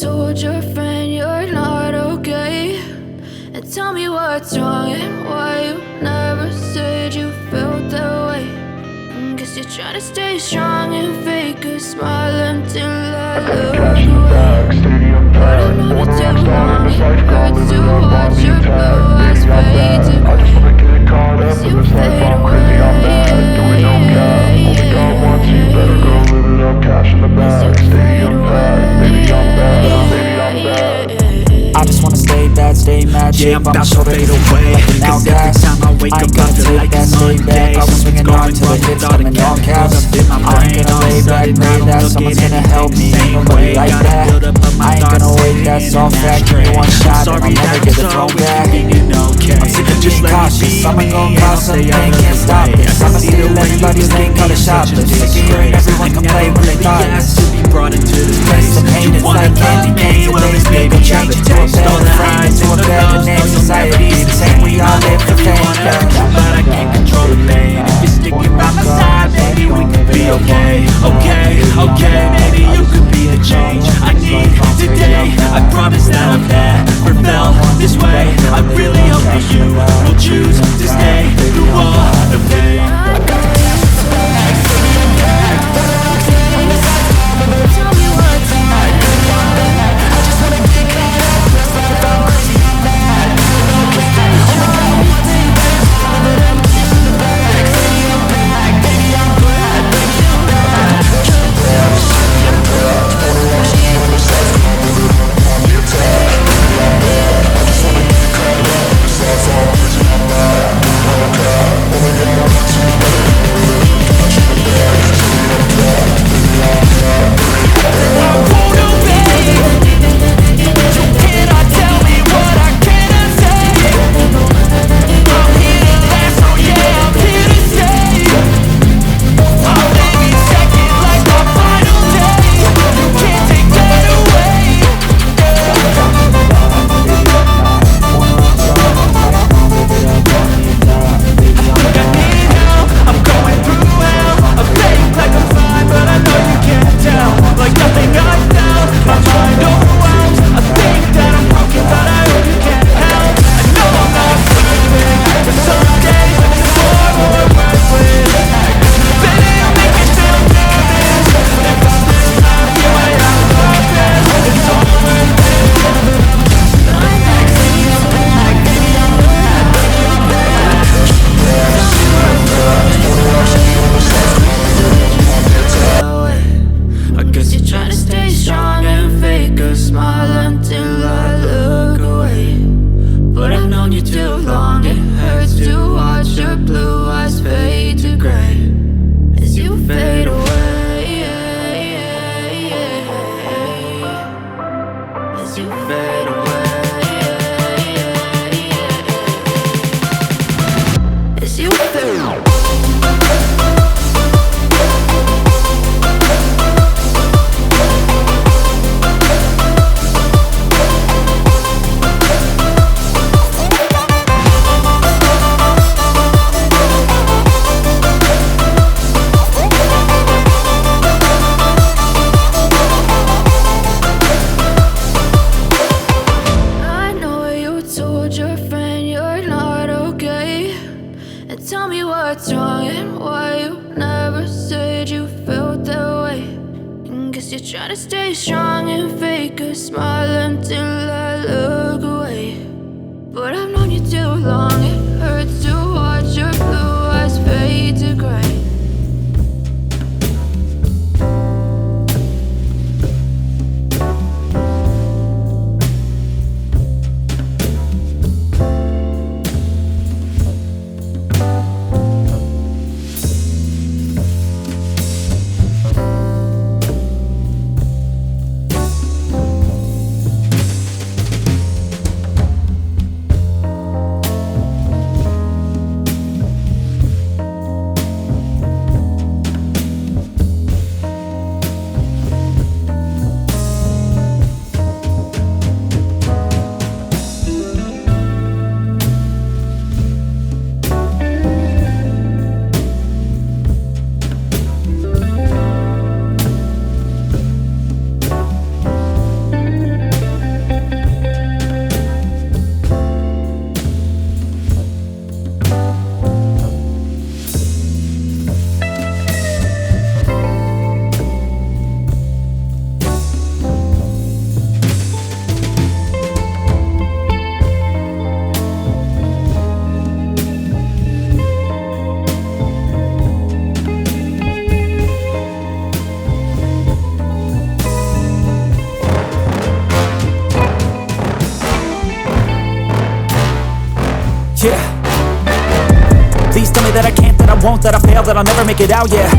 told your friend you're not okay? And tell me what's wrong and why you never said you felt that way. Guess you're trying to stay strong and fake a smile until I look away. But I've known you too long, it hurts to watch your blue eyes fade to gray as you fade away. I just wanna stay bad, stay mad, yeah, I'm about to fade away. Cause every time I wake up I feel like it's Monday. I was swinging hard till it hits them in all caps. I ain't gonna lay back, pray that someone's gonna help me. Ain't nobody like that. I ain't gonna wait, that's all fact. Give me one shot and I'll never get the throne back. I'm sick of being cautious, I'ma go cause something, can't stop this. I'ma steal everybody's name, call it shopless. Sick of hearing everyone can play when they thoughtless. Place the pain, it's like candy canes. Today's big, we'll change it to a better frame, to a better name. Society's the same, we all live for fame. But I can't control the pain. If you're sticking by my side, maybe we could be okay. Okay, maybe you could be the change I need today. I promise that I've never felt this way. I really hope that you will choose to stay through all the pain. Tell me what's wrong. I just wanna get caught up, rest like if I'm crazy, I'm mad. Stay strong, but I'm still back. Baby, I'm back, baby, I'm glad, baby, I'm back. won't, that I'll fail, that I'll never make it out, yeah.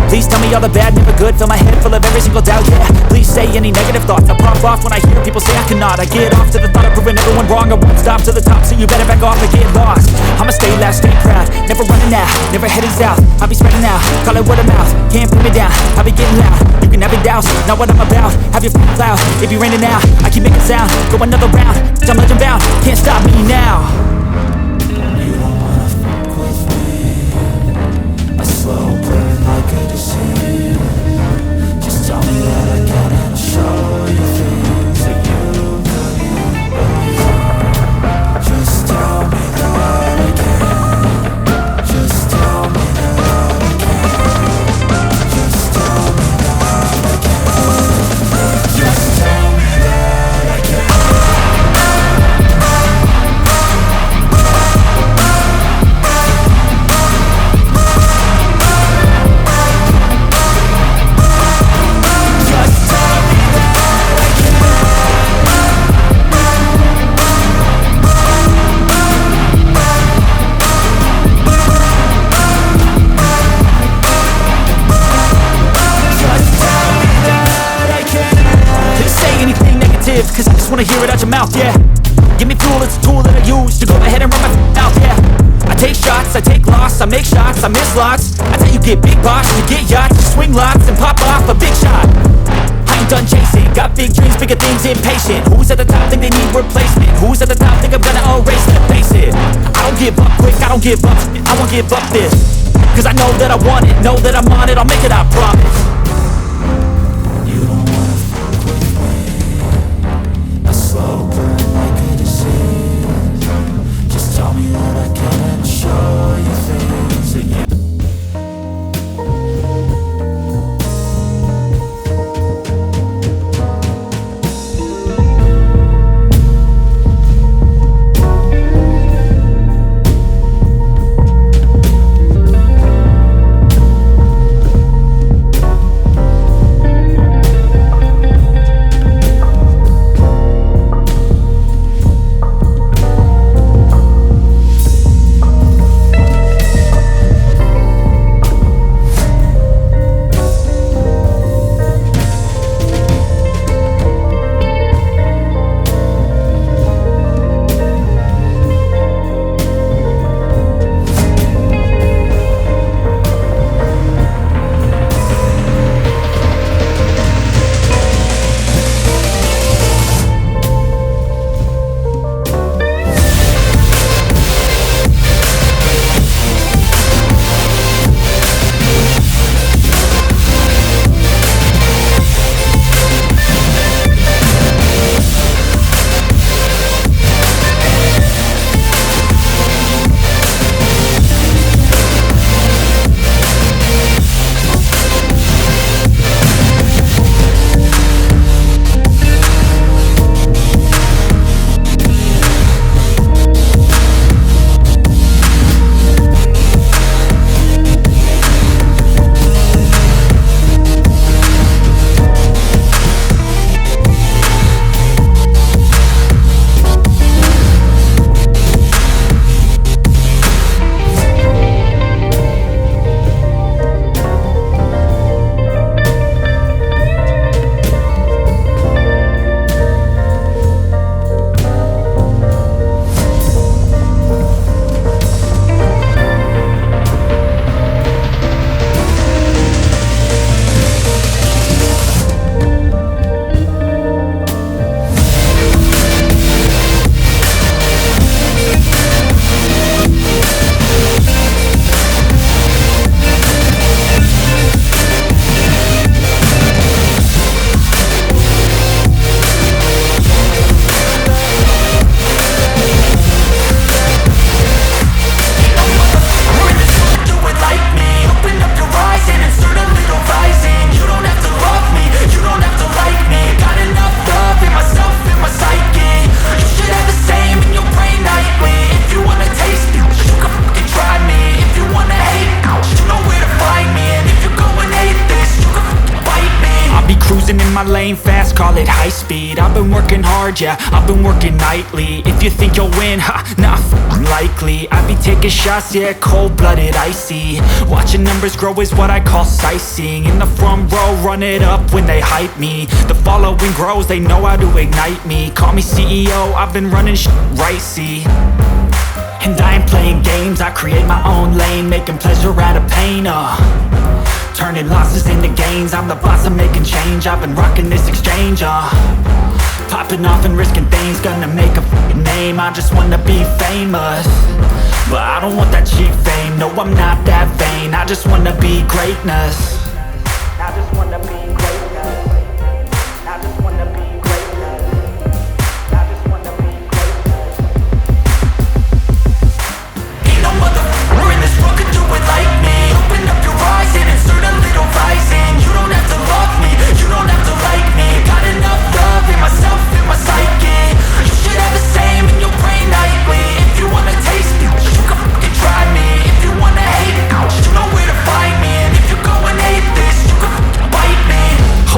Please tell me all the bad, never good. Fill my head full of every single doubt, yeah. Please say any negative thoughts. I pop off when I hear people say I cannot. I get off to the thought of proving everyone wrong. I won't stop to the top, so you better back off and get lost. I'ma stay loud, stay proud, never running out, never heading south. I'll be spreading out, call it word of mouth. Can't put me down, I'll be getting loud. You can have your doubts, not what I'm about. Have your cloud, it be raining now. I keep making sound, go another round. I'm legend bound, can't stop me now. You don't wanna fuck with me. A slow burn like a disease. Just tell me that I can and I'll show you things that you couldn't believe. Just tell me that I can. Just tell me that I can. Just tell me that I can. Just tell me that I can. Cause I just wanna hear it out your mouth, yeah. Give me fuel, it's a tool that I use to go ahead and run my mouth, yeah. I take shots, I take loss, I make shots, I miss lots. That's how you get big boss, you get yachts, you swing lots and pop off a big shot. I ain't done chasing, got big dreams, bigger things, impatient. Who's at the top think they need replacement? Who's at the top think I'm gonna erase them? Face it, I don't give up quick, I don't give up, I won't give up this. Cause I know that I want it, know that I'm on it, I'll make it, I promise. You don't wanna fuck with me. A slow burn like a disease. Just tell me that I can and show you things that you playing fast, call it high speed. I've been working hard, yeah, I've been working nightly. If you think you'll win, ha, nah, unlikely. I be taking shots, yeah, cold-blooded, icy. Watching numbers grow is what I call sightseeing. In the front row, run it up when they hype me. The following grows, they know how to ignite me. Call me CEO, I've been running right, see. And I ain't playing games, I create my own lane, making pleasure out of pain, turning losses into gains. I'm the boss, I'm making change. I've been rocking this exchange, popping off and risking things. Gonna make a f***ing name. I just wanna be famous, but I don't want that cheap fame. No, I'm not that vain. I just wanna be greatness. I just wanna be greatness. I just wanna be greatness. I just wanna be greatness. Ain't no motherfucker in this world could do it like me. Open up your eyes and insert a little rising. You don't have to love me, you don't have to like me. Got enough love in myself, in my psyche. You should have the same in your brain nightly. If you wanna taste me, you can fucking try me. If you wanna hate it, you know where to find me. And if you go and hate this, you can fucking bite me.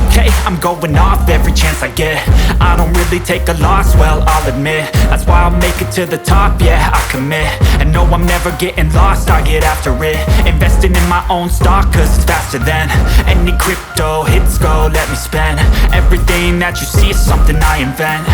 Okay, I'm going off every chance I get. I don't really take a loss, well, I'll admit. That's why I'll make it to the top, yeah, I commit. And no, I'm never getting lost, I get after it. Investing in my own stock, cause it's faster than any crypto hits go, let me spend. Everything that you see is something I invent,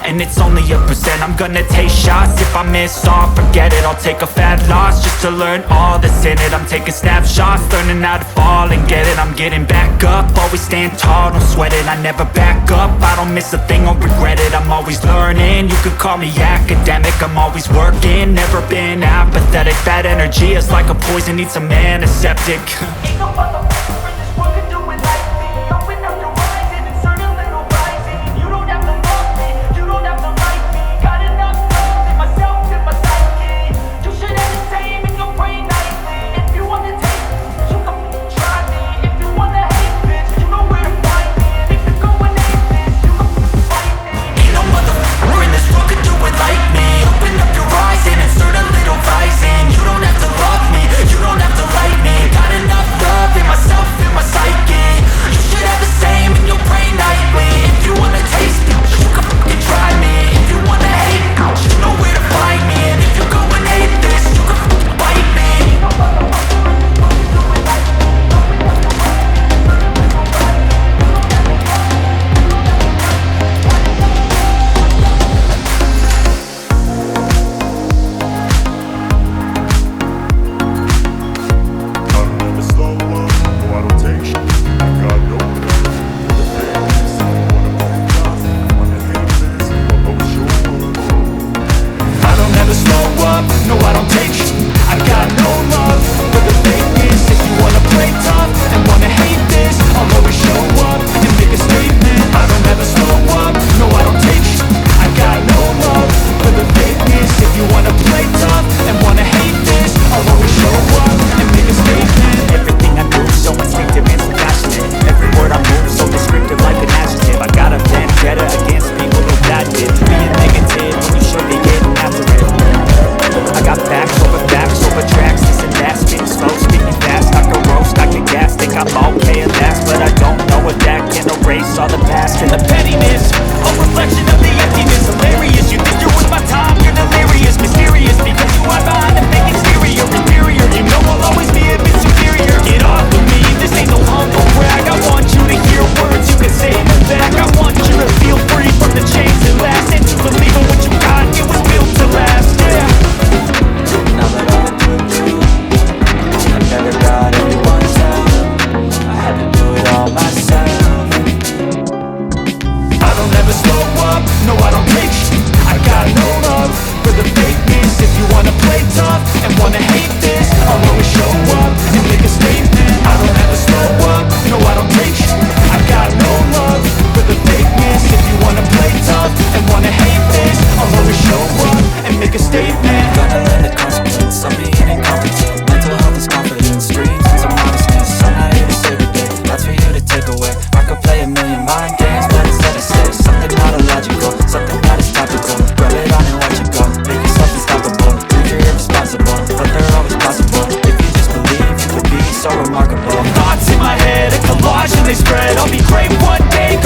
and it's only a percent. I'm gonna take shots, if I miss all, forget it. I'll take a fat loss just to learn all that's in it. I'm taking snapshots, learning how to fall and get it. I'm getting back up, always stand tall, don't sweat it. I never back up, I don't miss a thing or regret it. I'm always learning, you could call me academic. I'm always working, never been apathetic. That energy is like a poison, needs some antiseptic. Ain't no motherfucker in this world could do it like me. Open up your eyes and insert a little rising. You don't have to love me, you don't have to like me. Got enough love in myself, in my psyche. You should have the same in your brain nightly. If you wanna take it, you can try me. If you wanna hate this, you know where to find me. And if you go and hate this, you can fight me. Ain't no motherfucker in this world could do it like me. Open up your eyes and insert a little rising. You don't have to love me, you don't have to like me. Got enough love in myself, in my psyche. You should have the same in your brain nightly. If you wanna taste me, you can fucking try me. If you wanna hate me, you know where to find me. And if you go and hate this, you can fucking bite me. I don't ever slow up, no I don't take shit. I got no love for the fakeness. If you wanna play tough and wanna hate this, I'll always show up and make a statement. I don't ever slow up, no I don't take shit. I got no love for the fakeness. If you wanna play tough and wanna hate this, I'll always show up and make a statement. Everything I do is so instinctive and so passionate. Every word I move is so descriptive like an adjective. I got a vendetta against people who got it. Being negative when you should be getting after it. I got facts over tracks, this and that. Spitting slow, speaking fast, I can roast, I can gas. Think I'm okay at last, but I don't know what that can erase all the past. And the pettiness, a reflection of the emptiness. Hilarious, you think you're worth my time, you're delirious. Mysterious, because you are behind the fake exterior. Inferior, you know I'll always be a bit superior. Get off of me, this ain't no humble brag. I want you to hear words you can say in the back. I want you to feel free from the chains that last, and to believe in what you got, it was built to last, yeah. Now that I took you, I never got anyone's help. I had to do it all myself. I don't ever slow up, no I don't take shit. I got no love for the fakeness. If you wanna play tough and wanna hate this, I'll always show up and make a statement. I don't ever slow up, no I don't take shit. I got no love for the fakeness. If you wanna play tough and wanna hate this, I'll always show up and make a statement. Gotta learn the consequence of being incompetent. Mental health is confidence, dreams and some modestness. I'm not here to save the day, that's for you to take away. I could play a million mind games, but instead I say something not illogical, something that is topical. Grab it on and watch it go, make yourself unstoppable. Think you're irresponsible, but they're always possible. If you just believe, you could be so remarkable. Thoughts in my head, a collage and they spread. I'll be great one day,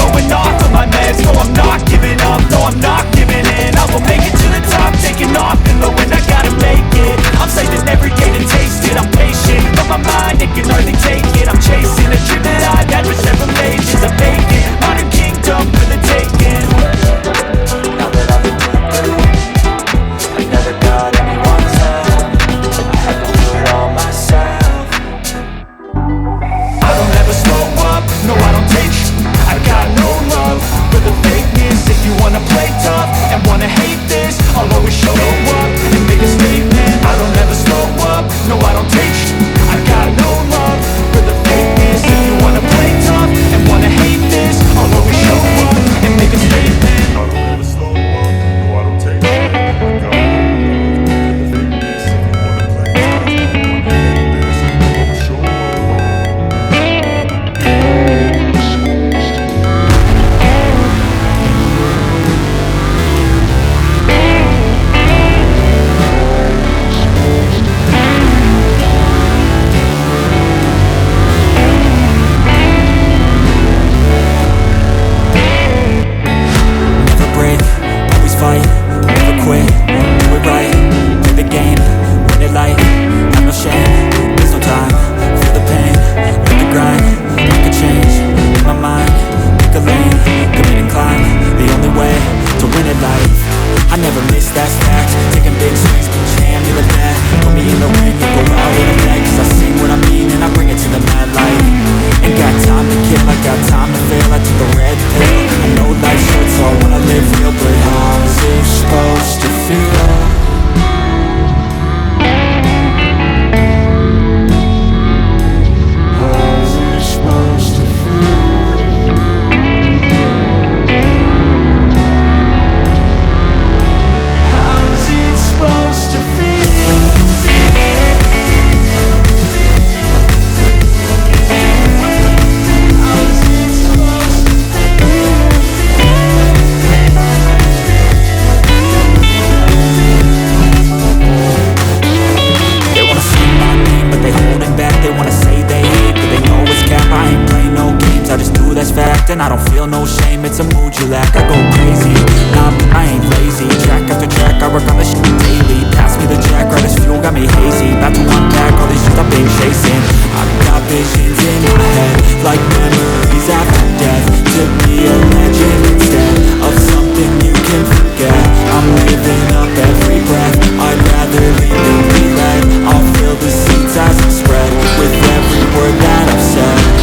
it's a mood you lack. I go crazy, nah, I ain't lazy. Track after track, I work on the shit daily. Pass me the jack, right as fuel, got me hazy. About to unpack all these shit I've been chasing. I've got visions in my head, like memories after death. To be a legend instead of something you can forget. I'm living up every breath, I'd rather lead than be led. I'll fill the seats as I spread, with every word that I've said.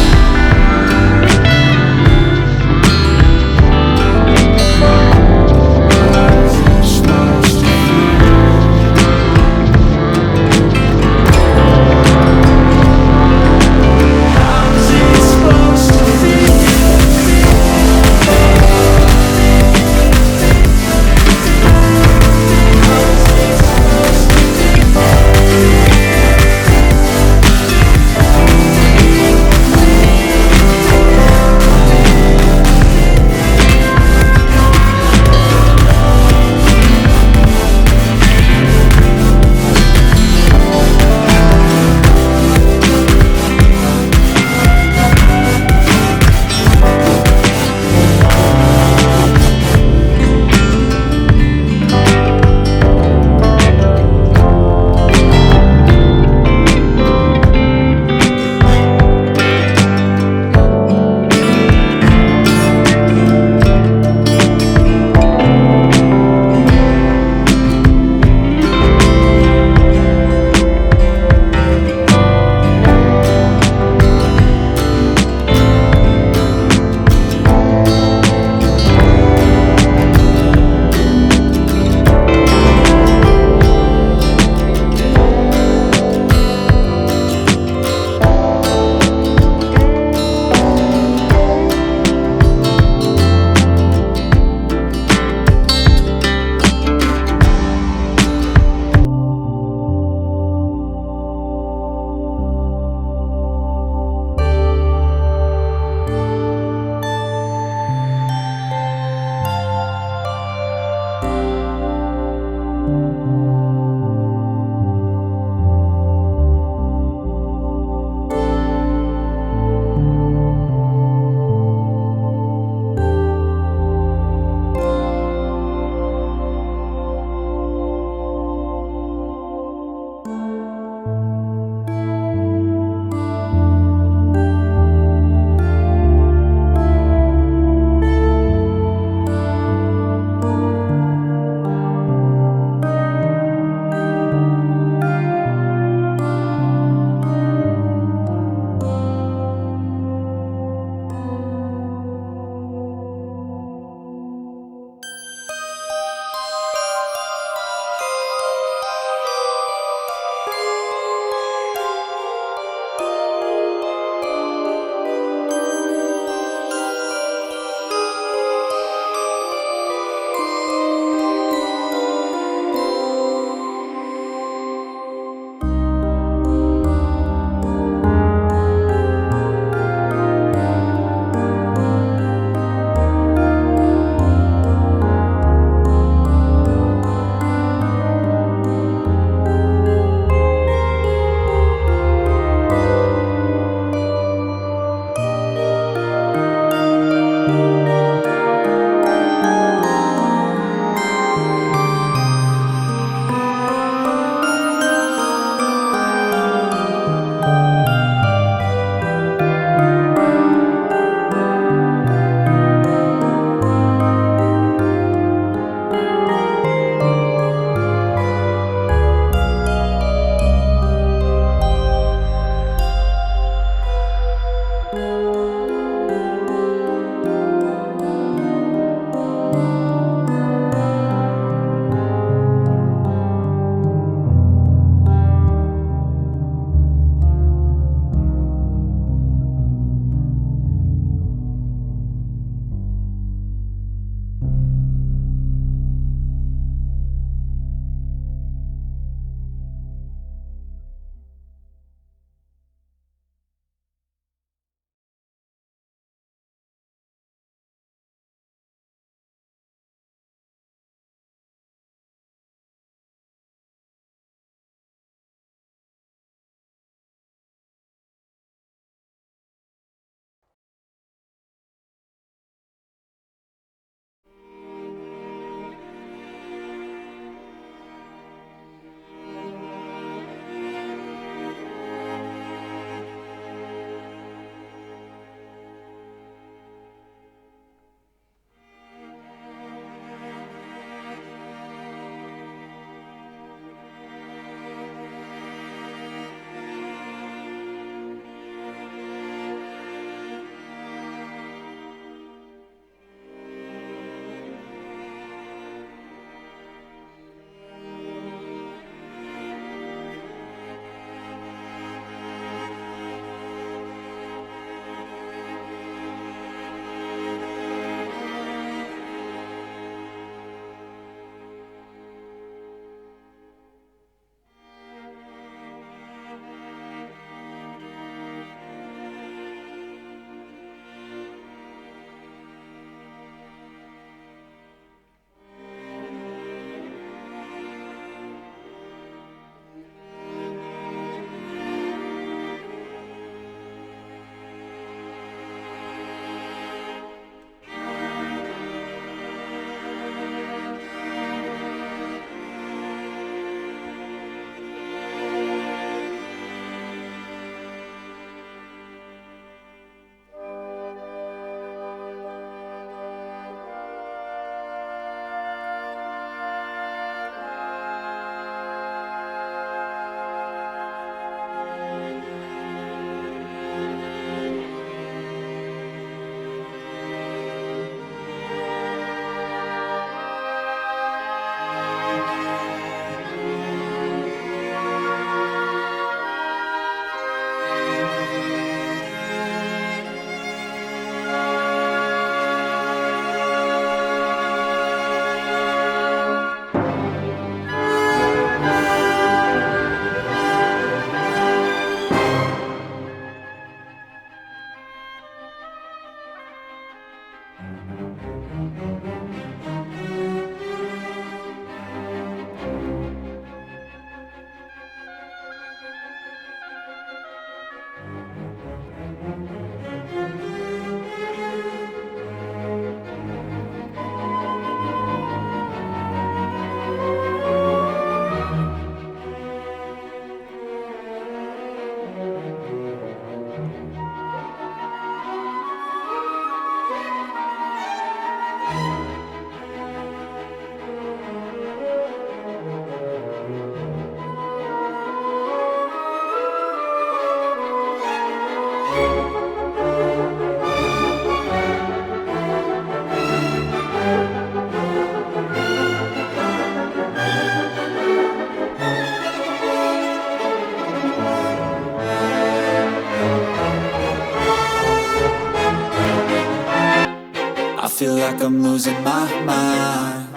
I feel like I'm losing my mind.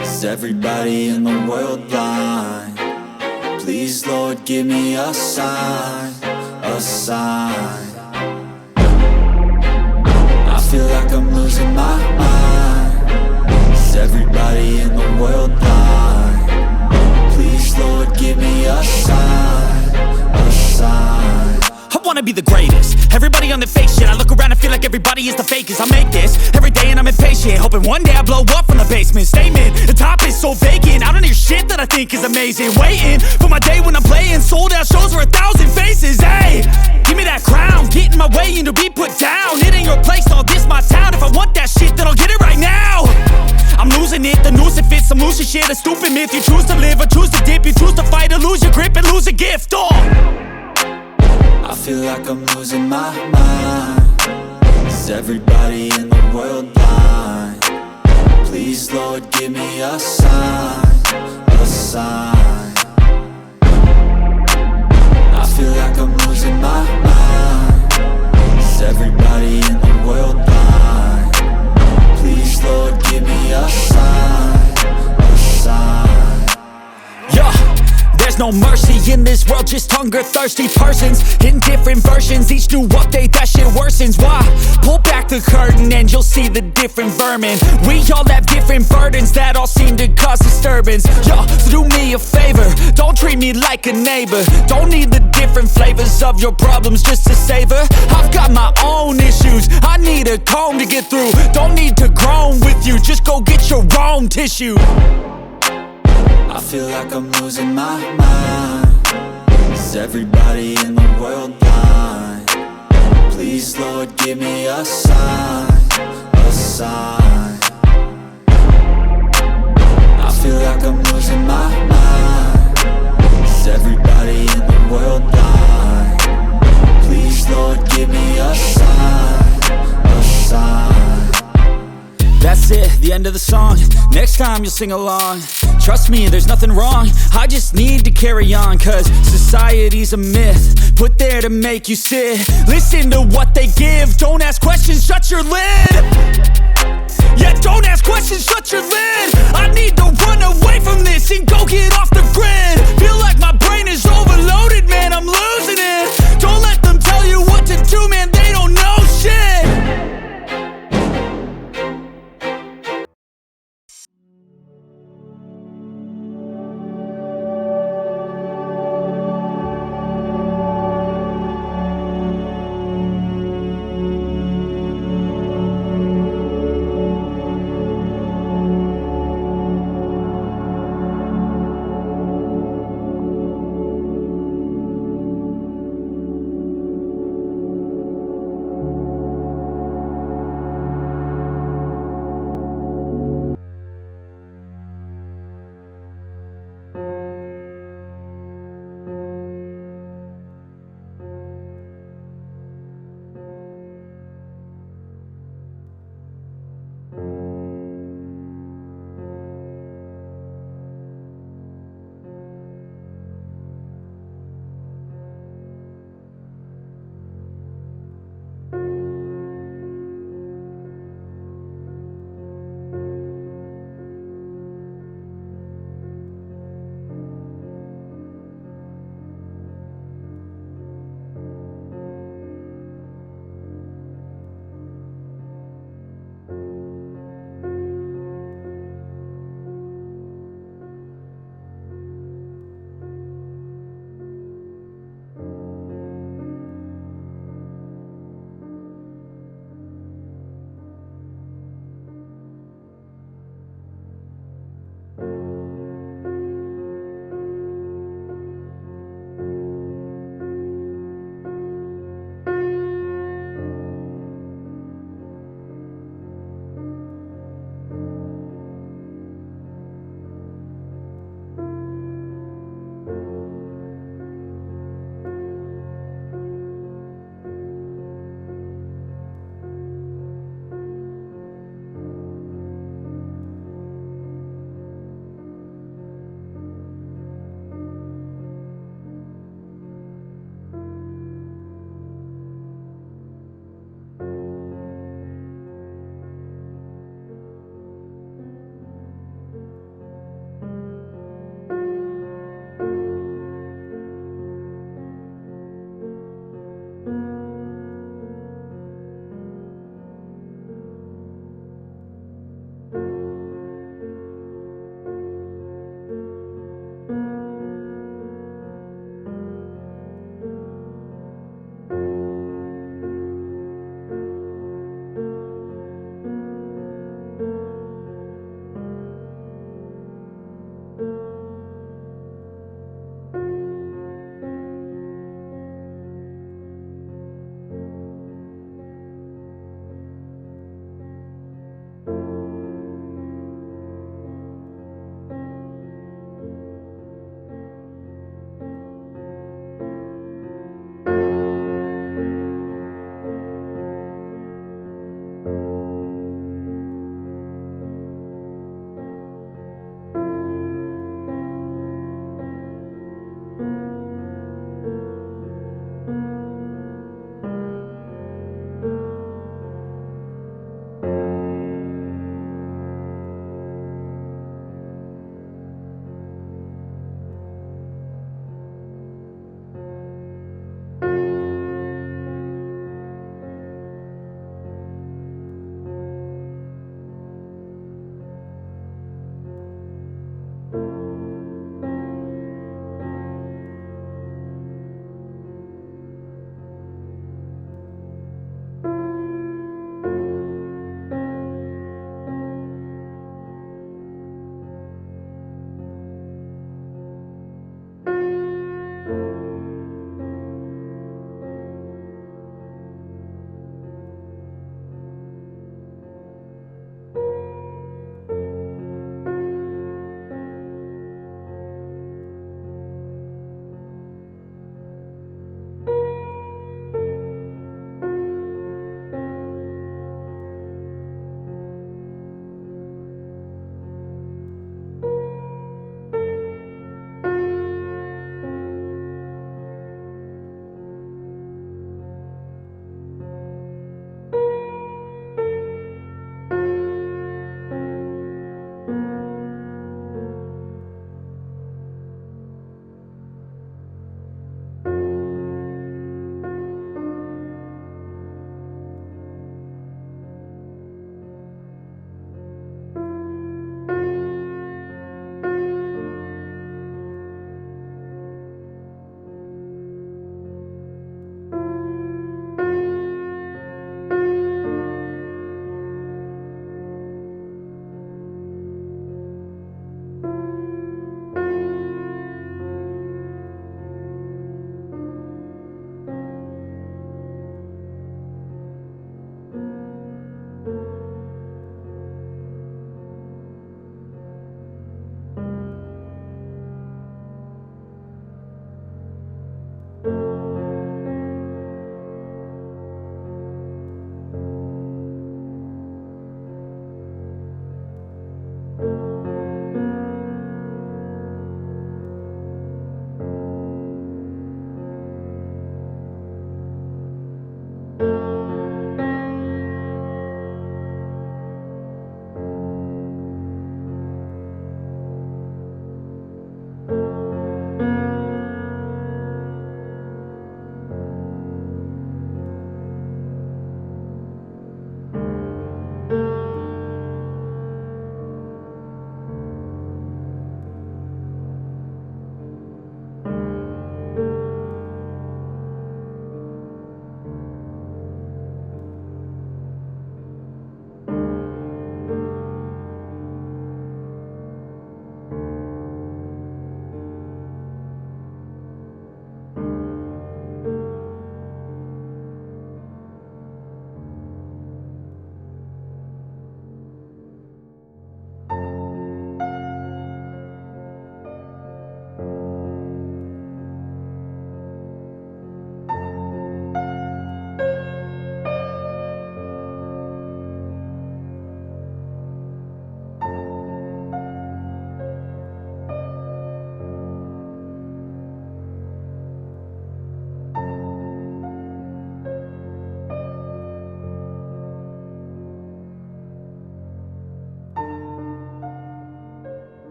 Is everybody in the world blind? Please, Lord, give me a sign, a sign. I feel like I'm losing my mind. Is everybody in the world blind? Please, Lord, give me a sign, a sign. I wanna be the greatest. Everybody on the fake shit. I look around and feel like everybody is the fakest. I make this every day and I'm impatient, hoping one day I blow up from the basement. Statement, the top is so vacant. I don't hear shit that I think is amazing. Waiting for my day when I'm playing sold out shows for 1,000 faces. Hey, give me that crown, get in my way and to be put down. It ain't your place, all this my town. If I want that shit, then I'll get it right now. I'm losing it, the noose it fits. I'm losing shit, a stupid myth. You choose to live or choose to dip. You choose to fight or lose your grip and lose a gift. I feel like I'm losing my mind. Is everybody in the world blind? Please, Lord, give me a sign, a sign. I feel like I'm losing my mind. Is everybody in the world blind? Please, Lord, give me a sign, a sign. Yeah. There's no mercy in this world, just hunger-thirsty persons in different versions. Each new update, that shit worsens. Why? Pull back the curtain and you'll see the different vermin. We all have different burdens that all seem to cause disturbance. Yo, so do me a favor, don't treat me like a neighbor. Don't need the different flavors of your problems just to savor. I've got my own issues, I need a comb to get through. Don't need to groan with you, just go get your own tissue. I feel like I'm losing my mind. Is everybody in the world blind? Please, Lord, give me a sign, a sign. I feel like I'm losing my mind. Is everybody in the world blind? Please, Lord, give me a sign, a sign. That's it, the end of the song. Next time you'll sing along. Trust me, there's nothing wrong. I just need to carry on, cause society's a myth put there to make you sit. Listen to what they give. Don't ask questions, shut your lid. Yeah, don't ask questions, shut your lid. I need to run away from this and go get off the grid. Feel like my brain is overloaded, man, I'm losing it. Don't let them tell you what to do, man, they don't know shit.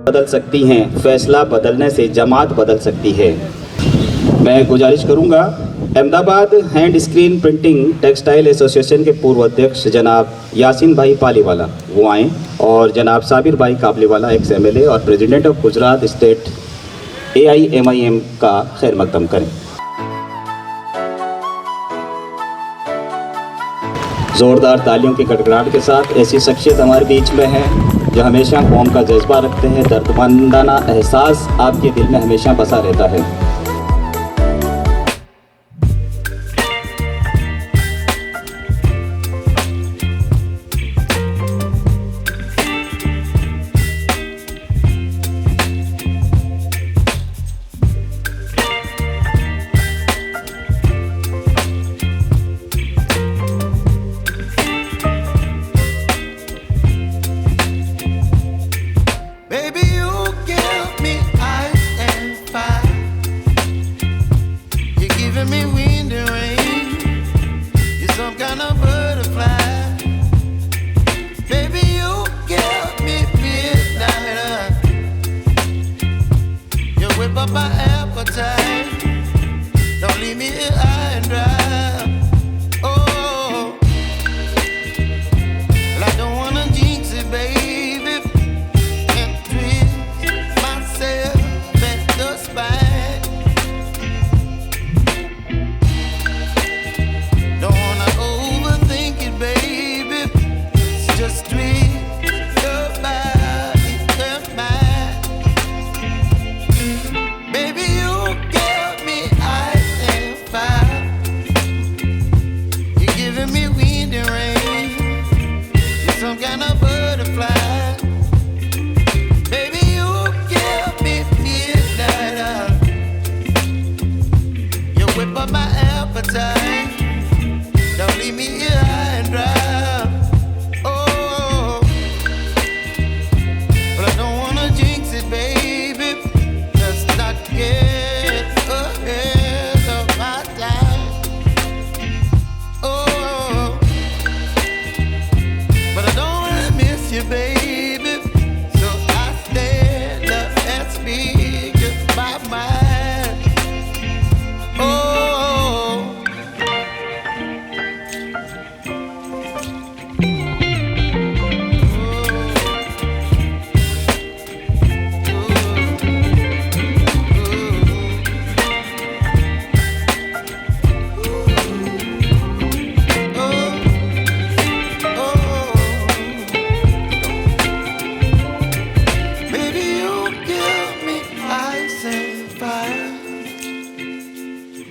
बदल सकती हैं, फैसला बदलने से जमात बदल सकती है। मैं गुजारिश करूंगा Ahmedabad hand screen printing textile association के पूर्व अध्यक्ष जनाब यासीन भाई पालीवाला वो आएँ और जनाब साबिर भाई काबलीवाला एक्स MLA और president of Gujarat state AIMIM का खैर मकदम करें। ज़ोरदार तालियों की गड़गड़ाहट के साथ ऐसी शख्सियत हमारे बीच में है जो हमेशा कौम का जज्बा रखते हैं। दर्दमंदाना एहसास आपके दिल में हमेशा बसा रहता है।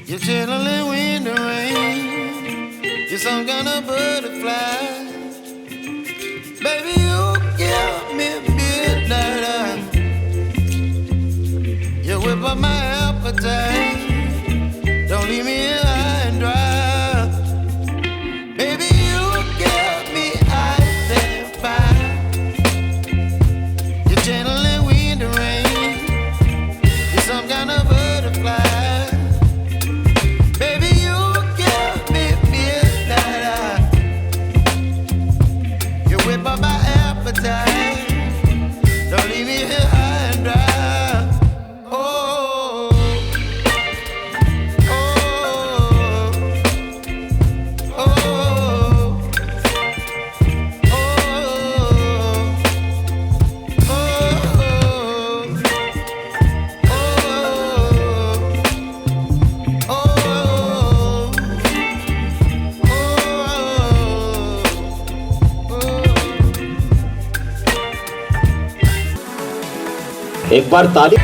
You're channeling wind and rain. You're some kind of butterfly. Baby, you give me midnight. You whip up my appetite. Don't leave me here high and dry. Baby, you give me ice and fire. You're channeling wind and rain. You're some kind of butterfly. Baby, you give me midnight. You whip up my appetite. Don't leave me here high and dry. एक बार ताली।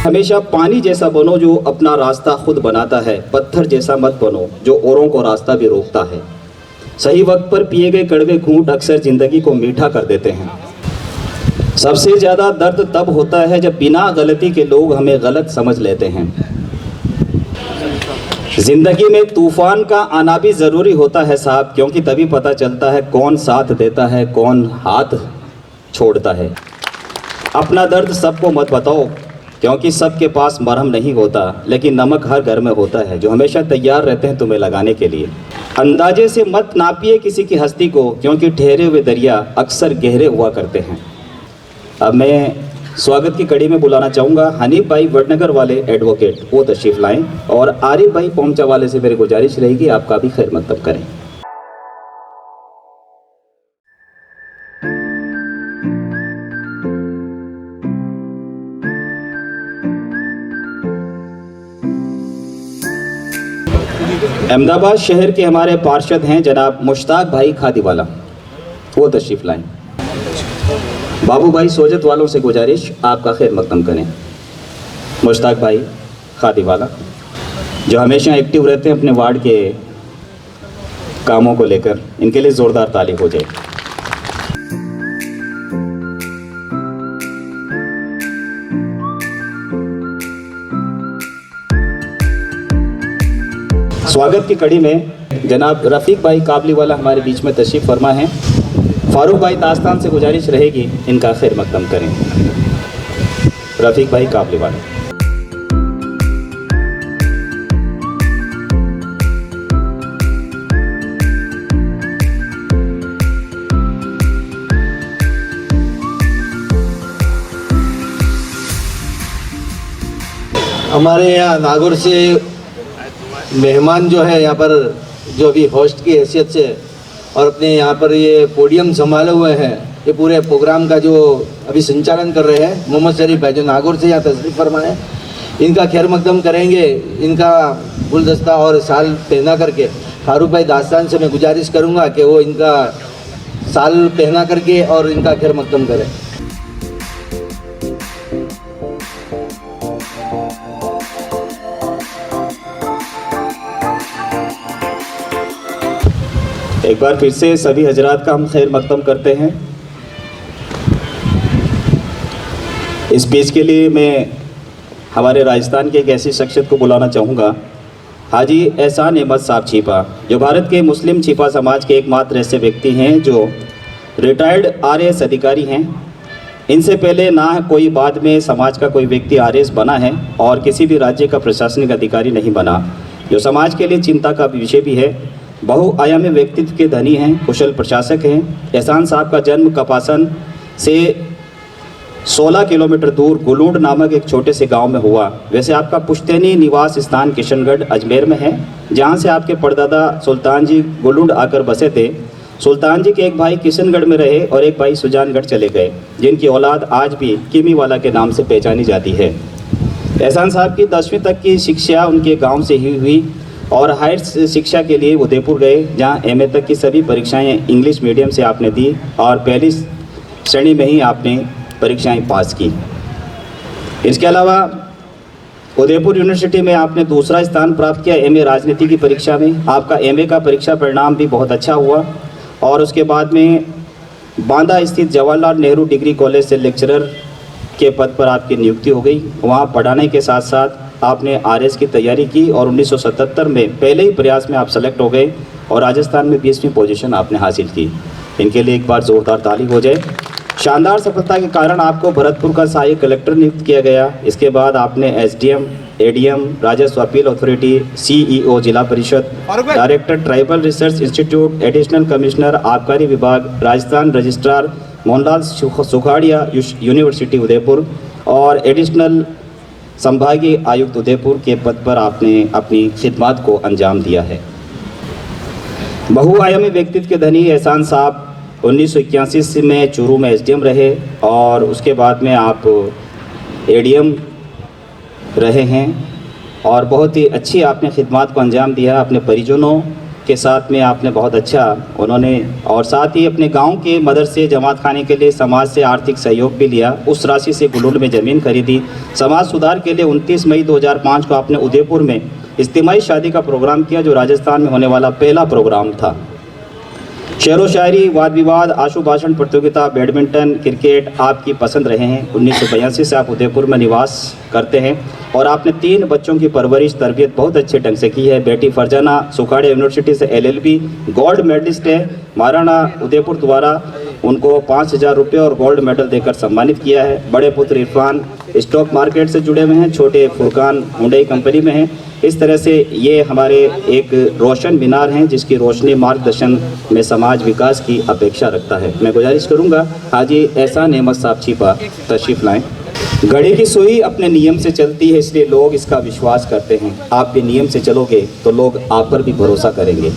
हमेशा पानी जैसा बनो जो अपना रास्ता खुद बनाता है, पत्थर जैसा मत बनो जो औरों को रास्ता भी रोकता है। सही वक्त पर पिए गए कड़वे घूंट अक्सर जिंदगी को मीठा कर देते हैं। सबसे ज़्यादा दर्द तब होता है जब बिना गलती के लोग हमें गलत समझ लेते हैं। जिंदगी में तूफान का आना भी ज़रूरी होता है साहब, क्योंकि तभी पता चलता है कौन साथ देता है, कौन हाथ छोड़ता है। अपना दर्द सबको मत बताओ, क्योंकि सबके पास मरहम नहीं होता, लेकिन नमक हर घर में होता है जो हमेशा तैयार रहते हैं तुम्हें लगाने के लिए। अंदाजे से मत नापिए किसी की हस्ती को, क्योंकि ठहरे हुए दरिया अक्सर गहरे हुआ करते हैं। अब मैं स्वागत की कड़ी में बुलाना चाहूँगा हनीफ भाई वडनगर वाले एडवोकेट, वो तशरीफ़ लाएँ, और आरिफ भाई पहुंचा वाले से मेरी गुजारिश रहेगी आपका भी खैर मकदम करें। अहमदाबाद शहर के हमारे पार्षद हैं जनाब मुश्ताक भाई खादीवाला, वो तशरीफ़ लाएँ। बाबू भाई सोजत वालों से गुजारिश आपका खैर मकदम करें। मुश्ताक भाई खादीवाला जो हमेशा एक्टिव रहते हैं अपने वार्ड के कामों को लेकर, इनके लिए ज़ोरदार ताली हो जाए। स्वागत की कड़ी में जनाब रफ़ीक भाई काबली वाला हमारे बीच में तशरीफ़ फरमा हैं। फारूक भाई दास्तान से गुजारिश रहेगी इनका खैर मकदम करें। रफ़ीक भाई काबली वाला। हमारे यहाँ नागौर से मेहमान जो है यहाँ पर जो अभी होस्ट की हैसियत से और अपने यहाँ पर ये पोडियम संभाले हुए हैं, ये पूरे प्रोग्राम का जो अभी संचालन कर रहे हैं मोहम्मद शरीफ भाई जो नागौर से यहाँ तशरीफ़ फरमाए, इनका खैर मकदम करेंगे। इनका गुलदस्ता और साल पहना करके फारूक भाई दास्तान से मैं गुजारिश करूँगा कि वो इनका साल पहना करके और इनका खैर मकदम करें। एक बार फिर से सभी हजरात का हम खैर मकदम करते हैं। इस पेज के लिए मैं हमारे राजस्थान के एक ऐसी शख्सियत को बुलाना चाहूँगा, हाजी एहसान अहमद साहब छिपा, जो भारत के मुस्लिम छिपा समाज के एकमात्र ऐसे व्यक्ति हैं जो रिटायर्ड RAS अधिकारी हैं इनसे पहले ना कोई बाद में समाज का कोई व्यक्ति आरएस बना है और किसी भी राज्य का प्रशासनिक अधिकारी नहीं बना, जो समाज के लिए चिंता का विषय भी है। बहुआयामी व्यक्तित्व के धनी हैं, कुशल प्रशासक हैं। एहसान साहब का जन्म कपासन से 16 किलोमीटर दूर गुलूंड नामक एक छोटे से गांव में हुआ। वैसे आपका पुश्तैनी निवास स्थान किशनगढ़ अजमेर में है, जहां से आपके परदादा सुल्तान जी गुलूंड आकर बसे थे। सुल्तान जी के एक भाई किशनगढ़ में रहे और एक भाई सुजानगढ़ चले गए, जिनकी औलाद आज भी कीमीवाला के नाम से पहचानी जाती है। एहसान साहब की 10वीं तक की शिक्षा उनके गांव से ही हुई और हायर शिक्षा के लिए उदयपुर गए, जहां एमए तक की सभी परीक्षाएं इंग्लिश मीडियम से आपने दी और पहली श्रेणी में ही आपने परीक्षाएं पास की। इसके अलावा उदयपुर यूनिवर्सिटी में आपने दूसरा स्थान प्राप्त किया एमए राजनीति की परीक्षा में। आपका एमए का परीक्षा परिणाम भी बहुत अच्छा हुआ और उसके बाद में बांदा स्थित जवाहरलाल नेहरू डिग्री कॉलेज से लेक्चरर के पद पर आपकी नियुक्ति हो गई। वहाँ पढ़ाने के साथ साथ आपने आरएस की तैयारी की और 1977 में पहले ही प्रयास में आप सेलेक्ट हो गए और राजस्थान में 20वीं पोजीशन आपने हासिल की। इनके लिए एक बार ज़ोरदार ताली हो जाए। शानदार सफलता के कारण आपको भरतपुर का सहायक कलेक्टर नियुक्त किया गया। इसके बाद आपने एसडीएम, एडीएम, राजस्व अपील अथॉरिटी, सीईओ जिला परिषद, director tribal research institute, additional commissioner आबकारी विभाग, राजस्थान रजिस्ट्रार मोहनलाल सुखाड़िया यूनिवर्सिटी उदयपुर और एडिशनल संभागीय आयुक्त उदयपुर के पद पर आपने अपनी खिदमत को अंजाम दिया है। बहुआयामी व्यक्तित्व के धनी एहसान साहब 1981 में चूरू में एसडीएम रहे और उसके बाद में आप एडीएम रहे हैं और बहुत ही अच्छी आपने खिदमत को अंजाम दिया। अपने परिजनों के साथ में आपने बहुत अच्छा उन्होंने और साथ ही अपने गांव के मदरसे जमात खाने के लिए समाज से आर्थिक सहयोग भी लिया। उस राशि से गुलूंड में ज़मीन खरीदी। समाज सुधार के लिए 29 मई 2005 को आपने उदयपुर में इज्तिमाई शादी का प्रोग्राम किया, जो राजस्थान में होने वाला पहला प्रोग्राम था। शेर व शायरी, वाद विवाद, आशु भाषण प्रतियोगिता, बैडमिंटन, क्रिकेट आपकी पसंद रहे हैं। 1982 से आप उदयपुर में निवास करते हैं और आपने 3 बच्चों की परवरिश तरबियत बहुत अच्छे ढंग से की है। बेटी फरजाना सुखाड़िया यूनिवर्सिटी से LLB गोल्ड मेडलिस्ट है। महाराणा उदयपुर द्वारा उनको 5,000 रुपये और गोल्ड मेडल देकर सम्मानित किया है। बड़े पुत्र इरफान स्टॉक मार्केट से जुड़े हुए हैं, छोटे फुरकान हुंडई कंपनी में हैं। इस तरह से ये हमारे एक रोशन मीनार हैं, जिसकी रोशनी मार्गदर्शन में समाज विकास की अपेक्षा रखता है। मैं गुजारिश करूंगा हाजी एहसान अहमद साहब छिपा तशरीफ लाएं। घड़ी की सुई अपने नियम से चलती है, इसलिए लोग इसका विश्वास करते हैं। आप भी नियम से चलोगे तो लोग आप पर भी भरोसा करेंगे।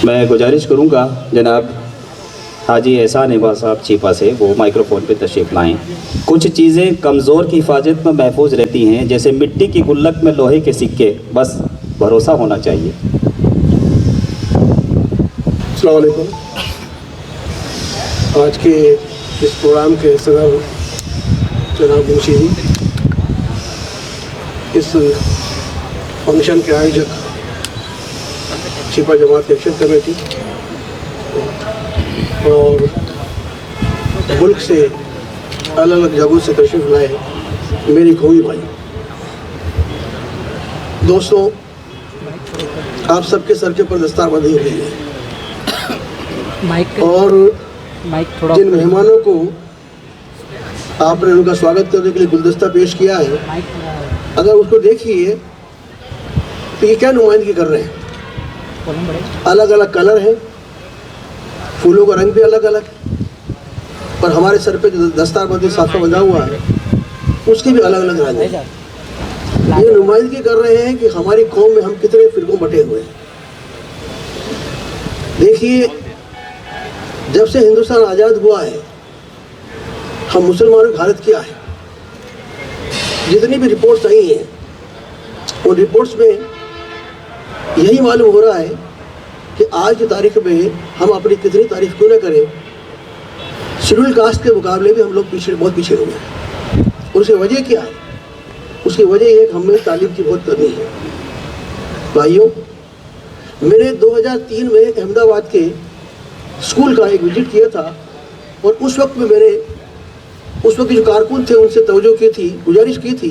मैं गुजारिश करूंगा जनाब हाजी एहसान अहमद साहब छिपा से वो माइक्रोफोन पे तशरीफ लाएं। कुछ चीज़ें कमज़ोर की हिफाजत में महफूज रहती हैं, जैसे मिट्टी की गुल्लक में लोहे के सिक्के, बस भरोसा होना चाहिए। अस्सलाम वालेकुम। आज के इस प्रोग्राम के सदर जनाब मुंशी जी, इस फंक्शन के आयोजक छिपा जमात एक्शन कमेटी और मुल्क से अलग अलग जगहों से तशरीफ लाए मेरी कौमी भाई दोस्तों, आप सबके सर के ऊपर दस्तार बंधी हुई है और जिन मेहमानों को आपने उनका स्वागत करने के लिए गुलदस्ता पेश किया है, अगर उसको देखिए तो ये क्या नुमाइंदगी कर रहे हैं। अलग अलग कलर है, फूलों का रंग भी अलग अलग, पर हमारे सर पे जो दस्तारबंदी साफा बंधा हुआ है उसकी भी अलग अलग रंग है। ये नुमाइंदगी कर रहे हैं कि हमारी कौम में हम कितने फिरकों बटे हुए हैं। देखिए, जब से हिंदुस्तान आज़ाद हुआ है, हम मुसलमानों की हालत क्या है। जितनी भी रिपोर्ट्स आई हैं, उन रिपोर्ट्स में यही मालूम हो रहा है कि आज की तारीख में हम अपनी कितनी तारीफ क्यों न करें, शेड्यूल कास्ट के मुकाबले में हम लोग बहुत पीछे हो गए। उसकी वजह क्या है? उसकी वजह यह है कि हमें तालीम की बहुत कमी है। भाइयों, मैंने 2003 में अहमदाबाद के स्कूल का एक विजिट किया था और उस वक्त में मैंने उस वक्त जो कारकुन थे उनसे तवज्जो की थी, गुजारिश की थी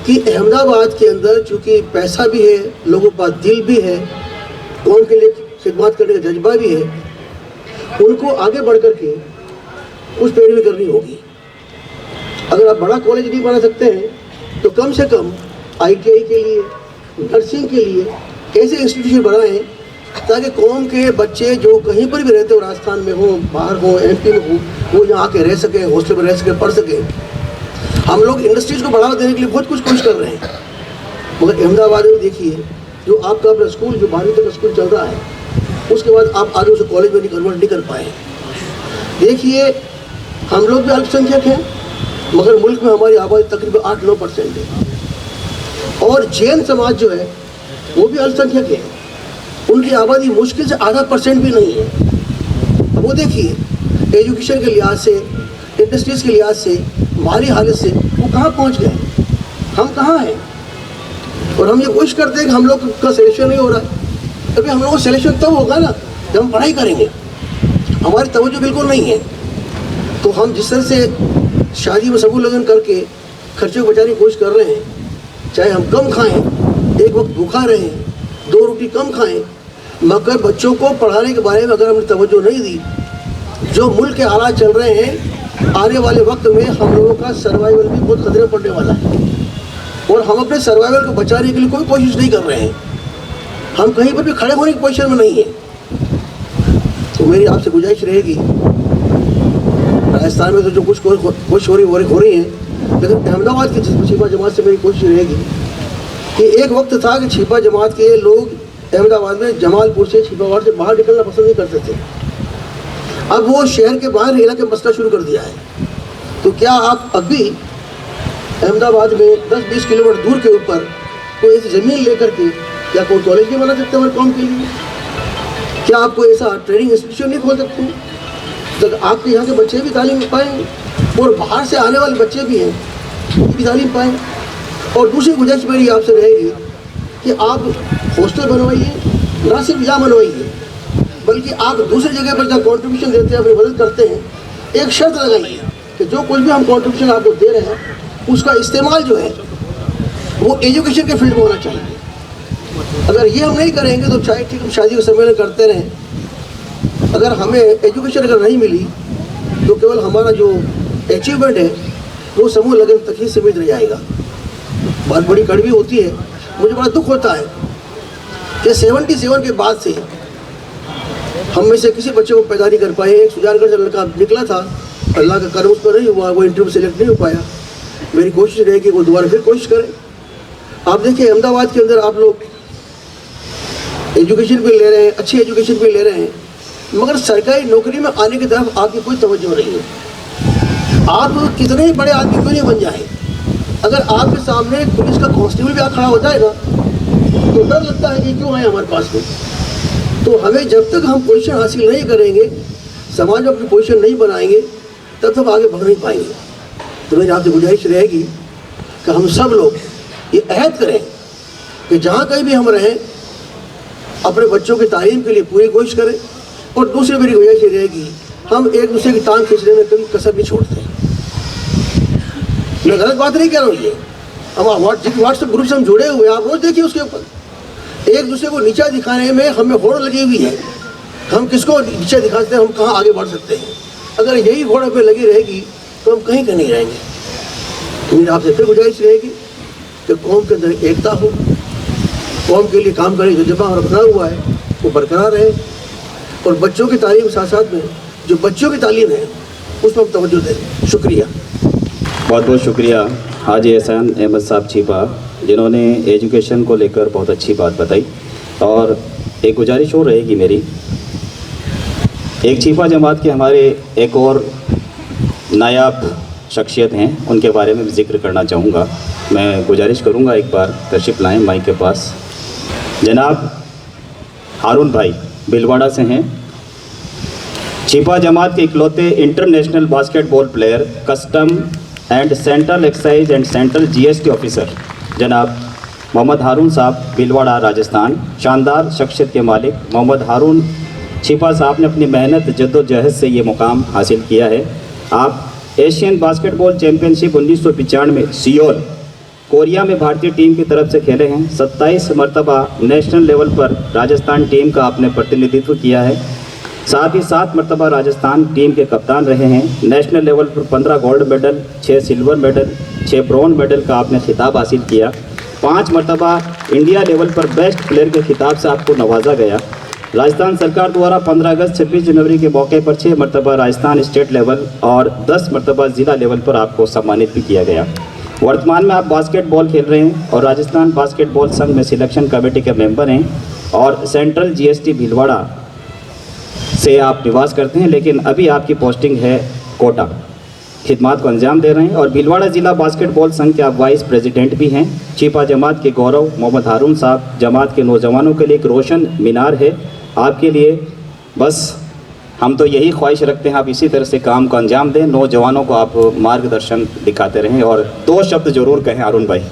कि अहमदाबाद के अंदर चूँकि पैसा भी है, लोगों के पास दिल भी है, कौम के लिए खिदमत करने का जज्बा भी है, उनको आगे बढ़ कर के उस पैरवी करनी होगी। अगर आप बड़ा कॉलेज नहीं बना सकते हैं तो कम से कम ITI के लिए, नर्सिंग के लिए ऐसे इंस्टीट्यूशन बनाएं ताकि कौम के बच्चे जो कहीं पर भी रहते हो, राजस्थान में हो, बाहर हो, MP में हो, वो यहाँ आके रह सकें, हॉस्टल में रह सकें, पढ़ सकें। हम लोग इंडस्ट्रीज को बढ़ावा देने के लिए बहुत कुछ कोशिश कर रहे हैं, मगर अहमदाबाद में देखिए जो आपका अपना स्कूल जो 12वीं तक का स्कूल चल रहा है, उसके बाद आप आगे उसे कॉलेज में कन्वर्ट नहीं कर पाए। देखिए हम लोग भी अल्पसंख्यक हैं, मगर मुल्क में हमारी आबादी तकरीबन 8-9% है। और जैन समाज जो है वो भी अल्पसंख्यक है, उनकी आबादी मुश्किल से आधा % भी नहीं है। अब वो देखिए एजुकेशन के लिहाज से, इंडस्ट्रीज़ के लिहाज से, माली हालत से वो कहाँ पहुँच गए, हम कहाँ हैं। और हम ये कोशिश करते हैं कि हम लोग का सिलेक्शन नहीं हो रहा है। अभी हम लोगों का सिलेक्शन तब होगा ना जब हम पढ़ाई करेंगे, हमारी तवज्जो बिल्कुल नहीं है। तो हम जिस तरह से शादी में सबूत लगन करके खर्चे को बचाने की कोशिश कर रहे हैं, चाहे हम कम खाएं, एक वक्त भूखा रहें, 2 रोटी कम खाएं, मगर बच्चों को पढ़ाने के बारे में अगर हमने तवज्जो नहीं दी, जो मुल्क के हालात चल रहे हैं, आने वाले वक्त में हम लोगों का सर्वाइवल भी बहुत खतरे में पड़ने वाला है। और हम अपने सर्वाइवल को बचाने के लिए कोई कोशिश नहीं कर रहे हैं, हम कहीं पर भी खड़े होने की पोजीशन में नहीं है। तो मेरी आपसे गुजारिश रहेगी, राजस्थान में तो जो कुछ कोशिश हो रही है, लेकिन अहमदाबाद की छिपा जमात से मेरी कोशिश रहेगी कि एक वक्त था कि छिपा जमात के लोग अहमदाबाद में जमालपुर से, छिपावाड़ से बाहर निकलना पसंद नहीं करते थे। अब वो शहर के बाहर रहना के मसला शुरू कर दिया है। तो क्या आप अभी अहमदाबाद में 10-20 किलोमीटर दूर के ऊपर कोई ऐसी ज़मीन लेकर के क्या कोई कॉलेज नहीं बना सकते हमारे कौम के लिए? क्या आप कोई ऐसा ट्रेनिंग इंस्टीट्यूशन नहीं खोल सकते तो आपके यहाँ के बच्चे भी तालीम पाएँ और बाहर से आने वाले बच्चे भी हैं वो भी तालीम पाएँ? और दूसरी गुजारिश मेरी आपसे रहेगी कि आप हॉस्टल बनवाइए, ना सिर्फ यहाँ बनवाइए बल्कि आप दूसरी जगह पर जहाँ कॉन्ट्रीब्यूशन देते हैं, अपनी मदद करते हैं, एक शर्त लगाइए कि जो कुछ भी हम कॉन्ट्रीब्यूशन आपको दे रहे हैं उसका इस्तेमाल जो है वो एजुकेशन के फील्ड में होना चाहिए। अगर ये हम नहीं करेंगे तो चाहे ठीक हम शादी का सम्मेलन करते रहें, अगर हमें एजुकेशन अगर नहीं मिली तो केवल हमारा जो अचीवमेंट है वो समूह लगन तक ही सीमित रह जाएगा। बहुत बड़ी कड़वी होती है, मुझे बड़ा दुख होता है कि 77 के बाद से हम में से किसी बच्चे को पैदा नहीं कर पाए। एक सुजानगढ़ से लड़का निकला था, अल्लाह का करम उस पर नहीं हुआ, वो इंटरव्यू सेलेक्ट नहीं हो पाया। मेरी कोशिश रहेगी कि वो दोबारा फिर कोशिश करें। आप देखिए अहमदाबाद के अंदर आप लोग एजुकेशन भी ले रहे हैं, अच्छी एजुकेशन भी ले रहे हैं, मगर सरकारी नौकरी में आने की तरफ आपकी कोई तवज्जो नहीं है। आप कितने ही बड़े आदमी क्यों नहीं बन जाए, अगर आपके सामने पुलिस का कांस्टेबल भी खड़ा हो जाएगा तो डर लगता है कि क्यों आए हमारे पास में। तो हमें जब तक हम पोजीशन हासिल नहीं करेंगे, समाज में अपनी पोजीशन नहीं बनाएंगे, तब तक आगे बढ़ नहीं पाएंगे। तो मेरी आपसे गुजारिश रहेगी कि हम सब लोग ये अहद करें कि जहाँ कहीं भी हम रहें अपने बच्चों की तालीम के लिए पूरी कोशिश करें। और दूसरी मेरी गुजारिश ये रहेगी, हम एक दूसरे की टांग खींचने में कभी कसर नहीं छोड़ते। मैं गलत बात नहीं कह रहा हूँ, ये हम व्हाट्सएप ग्रुप से हम जुड़े हुए हैं, आप रोज देखिए उसके ऊपर एक दूसरे को नीचा दिखाने में हमें होड़ लगी हुई है। हम किसको नीचा दिखा सकते हैं, हम कहाँ आगे बढ़ सकते हैं। अगर यही होड़ पे लगी रहेगी तो हम कहीं का नहीं रहेंगे। तो मेरी आपसे फिर गुजारिश रहेगी कि कौम के अंदर एकता हो, कौम के लिए काम करने जो जज्बा और बना हुआ है वो बरकरार रहे, और बच्चों की तालीम के साथ साथ में जो बच्चों की तालीम है उस पर हम तवज्जो दें। शुक्रिया, बहुत बहुत शुक्रिया हाजी एहसान अहमद साहब छिपा, जिन्होंने एजुकेशन को लेकर बहुत अच्छी बात बताई। और एक गुजारिश हो रहेगी मेरी, एक छिपा जमात के हमारे एक और नायाब शख्सियत हैं, उनके बारे में भी जिक्र करना चाहूँगा। मैं गुजारिश करूँगा एक बार तशरीफ़ लाएँ माइक के पास। जनाब हारून भाई बिलवाड़ा से हैं, छिपा जमात के इकलौते international basketball player, custom and central excise and central GST officer जनाब मोहम्मद हारून साहब बिलवाड़ा राजस्थान। शानदार शख्सियत के मालिक मोहम्मद हारून छिपा साहब ने अपनी मेहनत जद्दोजहद से ये मुकाम हासिल किया है। आप एशियन बास्केटबॉल चैम्पियनशिप 1995 में सियोल कोरिया में भारतीय टीम की तरफ से खेले हैं। 27 मरतबा नेशनल लेवल पर राजस्थान टीम का आपने प्रतिनिधित्व किया है। साथ ही 7 मरतबा राजस्थान टीम के कप्तान रहे हैं। नेशनल लेवल पर 15 gold medal, 6 silver medal, 6 bronze medal का आपने खिताब हासिल किया। 5 मरतबा इंडिया लेवल पर बेस्ट प्लेयर के खिताब से आपको नवाजा गया। राजस्थान सरकार द्वारा 15 अगस्त 26 जनवरी के मौके पर 6 मरतबा राजस्थान स्टेट लेवल और 10 मरतबा ज़िला लेवल पर आपको सम्मानित भी किया गया। वर्तमान में आप बास्केटबॉल खेल रहे हैं और राजस्थान बास्केटबॉल संघ में सिलेक्शन कमेटी के मेंबर हैं और सेंट्रल GST भीलवाड़ा से आप निवास करते हैं, लेकिन अभी आपकी पोस्टिंग है कोटा। खिदमात को अंजाम दे रहे हैं और भीलवाड़ा ज़िला बास्केटबॉल संघ के आप वाइस प्रेसिडेंट भी हैं। छिपा जमात के गौरव मोहम्मद हारून साहब जमात के नौजवानों के लिए एक रोशन मीनार है आपके लिए। बस हम तो यही ख्वाहिश रखते हैं आप इसी तरह से काम को अंजाम दें, नौजवानों को आप मार्गदर्शन दिखाते रहें। और 2 शब्द जरूर कहें अरुण भाई।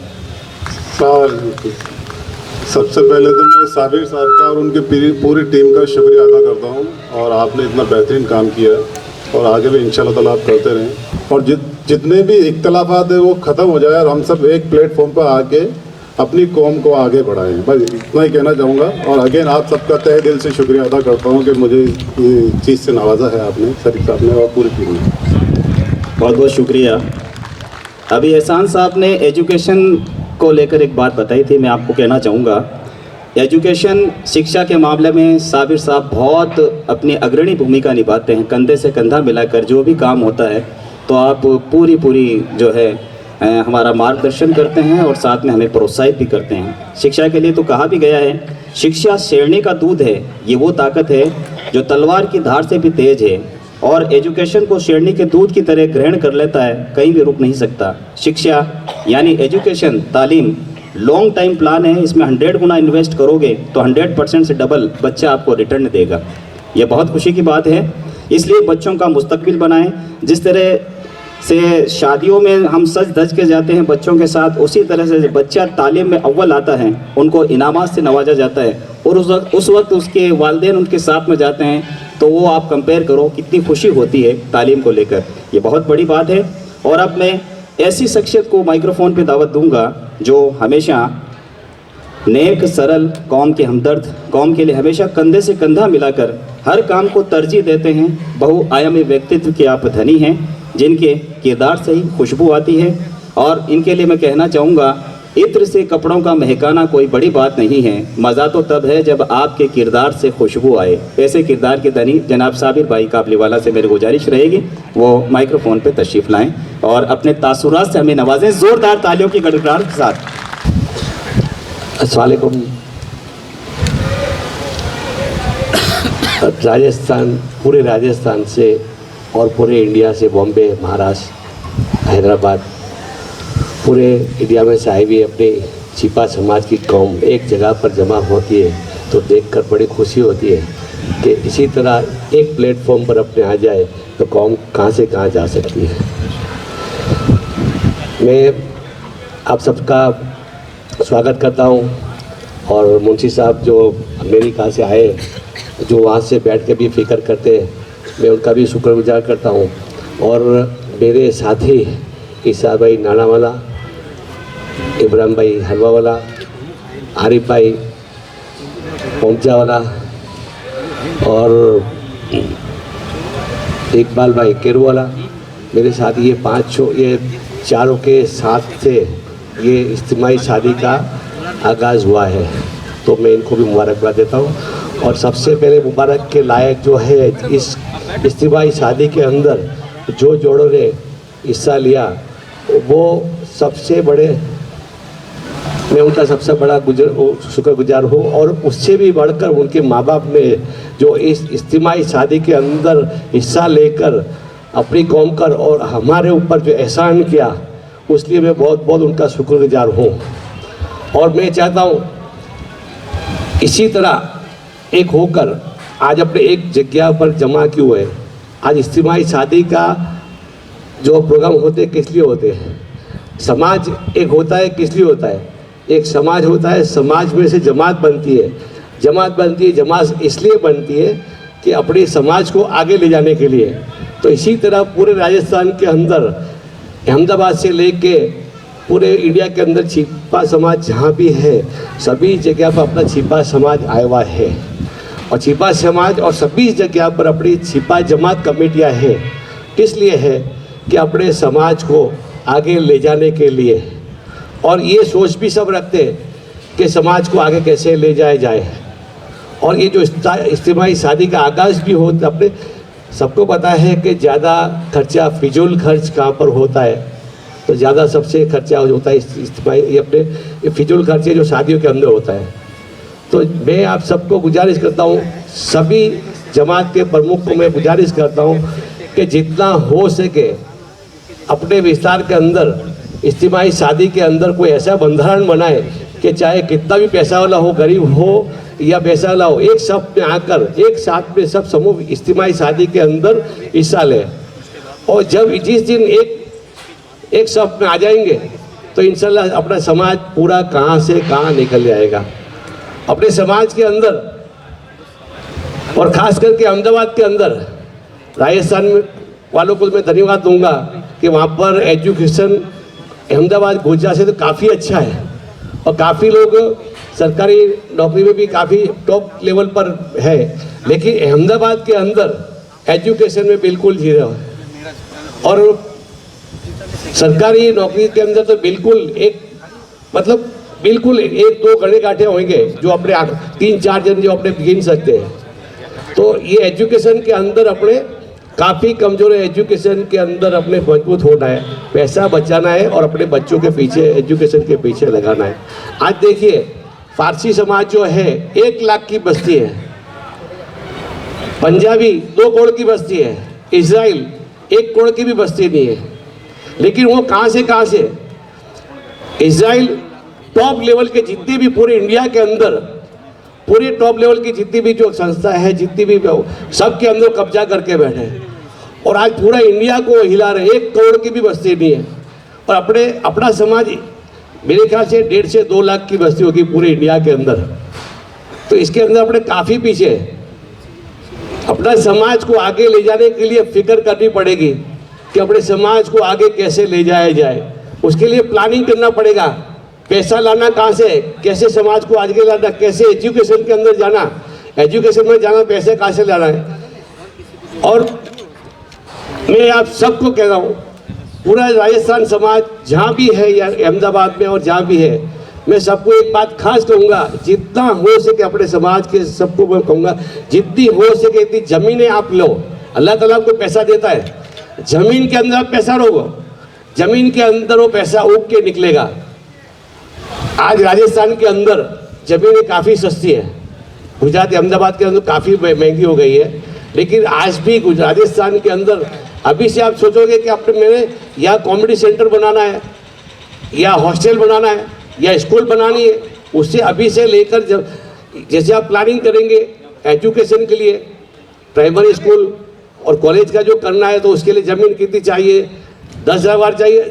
सबसे पहले तो मैं साबिर साहब का और उनके पूरी टीम का शुक्रिया अदा करता हूं और आपने इतना बेहतरीन काम किया है और आगे भी इंशाल्लाह ताला आप करते रहें और जितने भी इख्तलाफात है वो ख़त्म हो जाए और हम सब एक प्लेटफॉर्म पर आके अपनी कौम को आगे बढ़ाएं। बस इतना ही कहना चाहूँगा और अगेन आप सबका तहे दिल से शुक्रिया अदा करता हूँ कि मुझे ये चीज़ से नवाजा है आपने, शरीफ साहब ने और पूरी टीम ने। बहुत बहुत शुक्रिया। अभी एहसान साहब ने एजुकेशन को लेकर एक बात बताई थी, मैं आपको कहना चाहूँगा एजुकेशन शिक्षा के मामले में साबिर साहब बहुत अपनी अग्रणी भूमिका निभाते हैं। कंधे से कंधा मिलाकर जो भी काम होता है तो आप पूरी जो है हमारा मार्गदर्शन करते हैं और साथ में हमें प्रोत्साहित भी करते हैं। शिक्षा के लिए तो कहा भी गया है, शिक्षा शेरनी का दूध है, ये वो ताकत है जो तलवार की धार से भी तेज है और एजुकेशन को शेरनी के दूध की तरह ग्रहण कर लेता है, कहीं भी रुक नहीं सकता। शिक्षा यानी एजुकेशन तालीम लॉन्ग टाइम प्लान है, इसमें 100 गुना इन्वेस्ट करोगे तो 100% से डबल बच्चा आपको रिटर्न देगा। ये बहुत खुशी की बात है, इसलिए बच्चों का मुस्तकबिल बनाएं। जिस तरह से शादियों में हम सज धज के जाते हैं बच्चों के साथ, उसी तरह से बच्चा तालीम में अव्वल आता है उनको इनामात से नवाजा जाता है और उस वक्त उसके वालिदैन उनके साथ में जाते हैं, तो वो आप कंपेयर करो कितनी खुशी होती है तालीम को लेकर। ये बहुत बड़ी बात है। और अब मैं ऐसी शख्सियत को माइक्रोफोन पे दावत दूंगा जो हमेशा नेक सरल कौम के हमदर्द, कौम के लिए हमेशा कंधे से कंधा मिलाकर हर काम को तरजीह देते हैं। बहुआयामी व्यक्तित्व के आप धनी हैं जिनके किरदार से ही खुशबू आती है और इनके लिए मैं कहना चाहूँगा इत्र से कपड़ों का महकाना कोई बड़ी बात नहीं है, मज़ा तो तब है जब आपके किरदार से खुशबू आए। ऐसे किरदार के धनी जनाब साबिर भाई काबलीवाला से मेरी गुजारिश रहेगी वो माइक्रोफोन पे तशरीफ़ लाएं और अपने तासुरात से हमें नवाजें ज़ोरदार तालियों की गड़गड़ाहट के साथ। अस्सलाम वालेकुम। राजस्थान, पूरे राजस्थान से और पूरे इंडिया से, बॉम्बे, महाराष्ट्र, हैदराबाद, पूरे इंडिया में से आई हुई अपनी छिपा समाज की कौम एक जगह पर जमा होती है तो देखकर बड़ी खुशी होती है कि इसी तरह एक प्लेटफॉर्म पर अपने आ जाए तो कौम कहाँ से कहाँ जा सकती है। मैं आप सबका स्वागत करता हूँ और मुंशी साहब जो अमेरिका से आए, जो वहाँ से बैठ के भी फिक्र करते हैं, मैं उनका भी शुक्रगुजार करता हूँ। और मेरे साथी ईसा भाई नानावाला, इब्राहिम भाई हलवावाला, आरिफ भाई पहुंचावाला और इकबाल भाई केरुवाला, मेरे साथ ये चारों के साथ से ये इज्तिमाई शादी का आगाज़ हुआ है, तो मैं इनको भी मुबारकबाद देता हूँ। और सबसे पहले मुबारक के लायक जो है इस इज्तिमाई शादी के अंदर जो जोड़ों ने हिस्सा लिया वो सबसे बड़े, मैं उनका सबसे बड़ा शुक्रगुजार हूँ। और उससे भी बढ़कर उनके माँ बाप ने जो इस इज्तिमाई शादी के अंदर हिस्सा लेकर अपनी कौम कर और हमारे ऊपर जो एहसान किया, उसलिए मैं बहुत बहुत उनका शुक्रगुजार हूँ। और मैं चाहता हूँ इसी तरह एक होकर आज अपने एक जगह पर जमा क्यों है। आज इज्तिमाई शादी का जो प्रोग्राम होते हैं किस लिए होते हैं? समाज एक होता है, किस लिए होता है? एक समाज होता है, समाज में से जमात बनती है, जमात इसलिए बनती है कि अपने समाज को आगे ले जाने के लिए। तो इसी तरह पूरे राजस्थान के अंदर अहमदाबाद से लेके पूरे इंडिया के अंदर छिपा समाज जहाँ भी है, सभी जगह पर अपना छिपा समाज आया हुआ है। और छिपा समाज और सभी जगह पर अपनी छिपा जमात कमेटियां हैं। किस लिए है कि अपने समाज को आगे ले जाने के लिए, और ये सोच भी सब रखते हैं कि समाज को आगे कैसे ले जाया जाए। और ये जो इज्तिमाई शादी का आगाज़ भी होता, अपने सबको पता है कि ज़्यादा खर्चा फिजूल खर्च कहाँ पर होता है, तो ज़्यादा सबसे खर्चा होता है इज्तिमाई, ये अपने फिजूल खर्चे जो शादियों के अंदर होता है। तो मैं आप सबको गुजारिश करता हूँ, सभी जमात के प्रमुख को मैं गुजारिश करता हूँ कि जितना हो सके अपने विस्तार के अंदर इज्तिमाई शादी के अंदर कोई ऐसा बंधारण बनाए कि चाहे कितना भी पैसा वाला हो, गरीब हो या पैसा वाला हो, एक सब में आकर एक साथ में सब समूह इज्तिमाई शादी के अंदर हिस्सा ले। और जब जिस दिन एक सब में आ जाएंगे तो इंशाल्लाह अपना समाज पूरा कहाँ से कहाँ निकल जाएगा। अपने समाज के अंदर और ख़ास करके अहमदाबाद के अंदर, राजस्थान वालों को मैं धन्यवाद दूंगा कि वहाँ पर एजुकेशन अहमदाबाद गुजरात से तो काफ़ी अच्छा है और काफ़ी लोग सरकारी नौकरी में भी काफ़ी टॉप लेवल पर है, लेकिन अहमदाबाद के अंदर एजुकेशन में बिल्कुल जीरो है। और सरकारी नौकरी के अंदर तो बिल्कुल बिल्कुल एक दो गणे काटे होंगे जो अपने 3-4 जन जो अपने गिन सकते हैं। तो ये एजुकेशन के अंदर अपने काफ़ी कमज़ोर है। एजुकेशन के अंदर अपने मजबूत होना है, पैसा बचाना है और अपने बच्चों के पीछे एजुकेशन के पीछे लगाना है। आज देखिए फारसी समाज जो है 1 लाख की बस्ती है, पंजाबी 2 करोड़ की बस्ती है, इजराइल 1 करोड़ की भी बस्ती नहीं है, लेकिन वो कहाँ से इजराइल टॉप लेवल के जितने भी पूरे इंडिया के अंदर पूरे टॉप लेवल की जितनी भी जो संस्था है, जितनी भी सब के अंदर कब्जा करके बैठे हैं और आज पूरा इंडिया को हिला रहे। 1 करोड़ की भी बस्ती नहीं है और अपना समाज मेरे ख्याल से 1.5 से 2 लाख की बस्ती होगी पूरे इंडिया के अंदर। तो इसके अंदर अपने काफ़ी पीछे है। अपना समाज को आगे ले जाने के लिए फिक्र करनी पड़ेगी कि अपने समाज को आगे कैसे ले जाया जाए। उसके लिए प्लानिंग करना पड़ेगा, पैसा लाना कहाँ से, कैसे समाज को आगे लाना, कैसे एजुकेशन के अंदर जाना, एजुकेशन में जाना, पैसे कहाँ से लाना है। और मैं आप सबको कह रहा हूँ, पूरा राजस्थान समाज जहाँ भी है या अहमदाबाद में और जहाँ भी है, मैं सबको एक बात खास कहूँगा, जितना हो सके अपने समाज के सबको मैं कहूँगा जितनी हो सके इतनी ज़मीनें आप लो। अल्लाह ताला आपको पैसा देता है, ज़मीन के अंदर आप पैसा रोगो, ज़मीन के अंदर वो पैसा उग के निकलेगा। आज राजस्थान के अंदर ज़मीनें काफ़ी सस्ती है, गुजरात अहमदाबाद के अंदर काफ़ी महंगी हो गई है, लेकिन आज भी राजस्थान के अंदर अभी से आप सोचोगे कि आपने मेरे यहाँ कॉमेडी सेंटर बनाना है या हॉस्टल बनाना है या स्कूल बनानी है, उससे अभी से लेकर जब जैसे आप प्लानिंग करेंगे एजुकेशन के लिए प्राइमरी स्कूल और कॉलेज का जो करना है तो उसके लिए ज़मीन कितनी चाहिए, 10,000 बार चाहिए,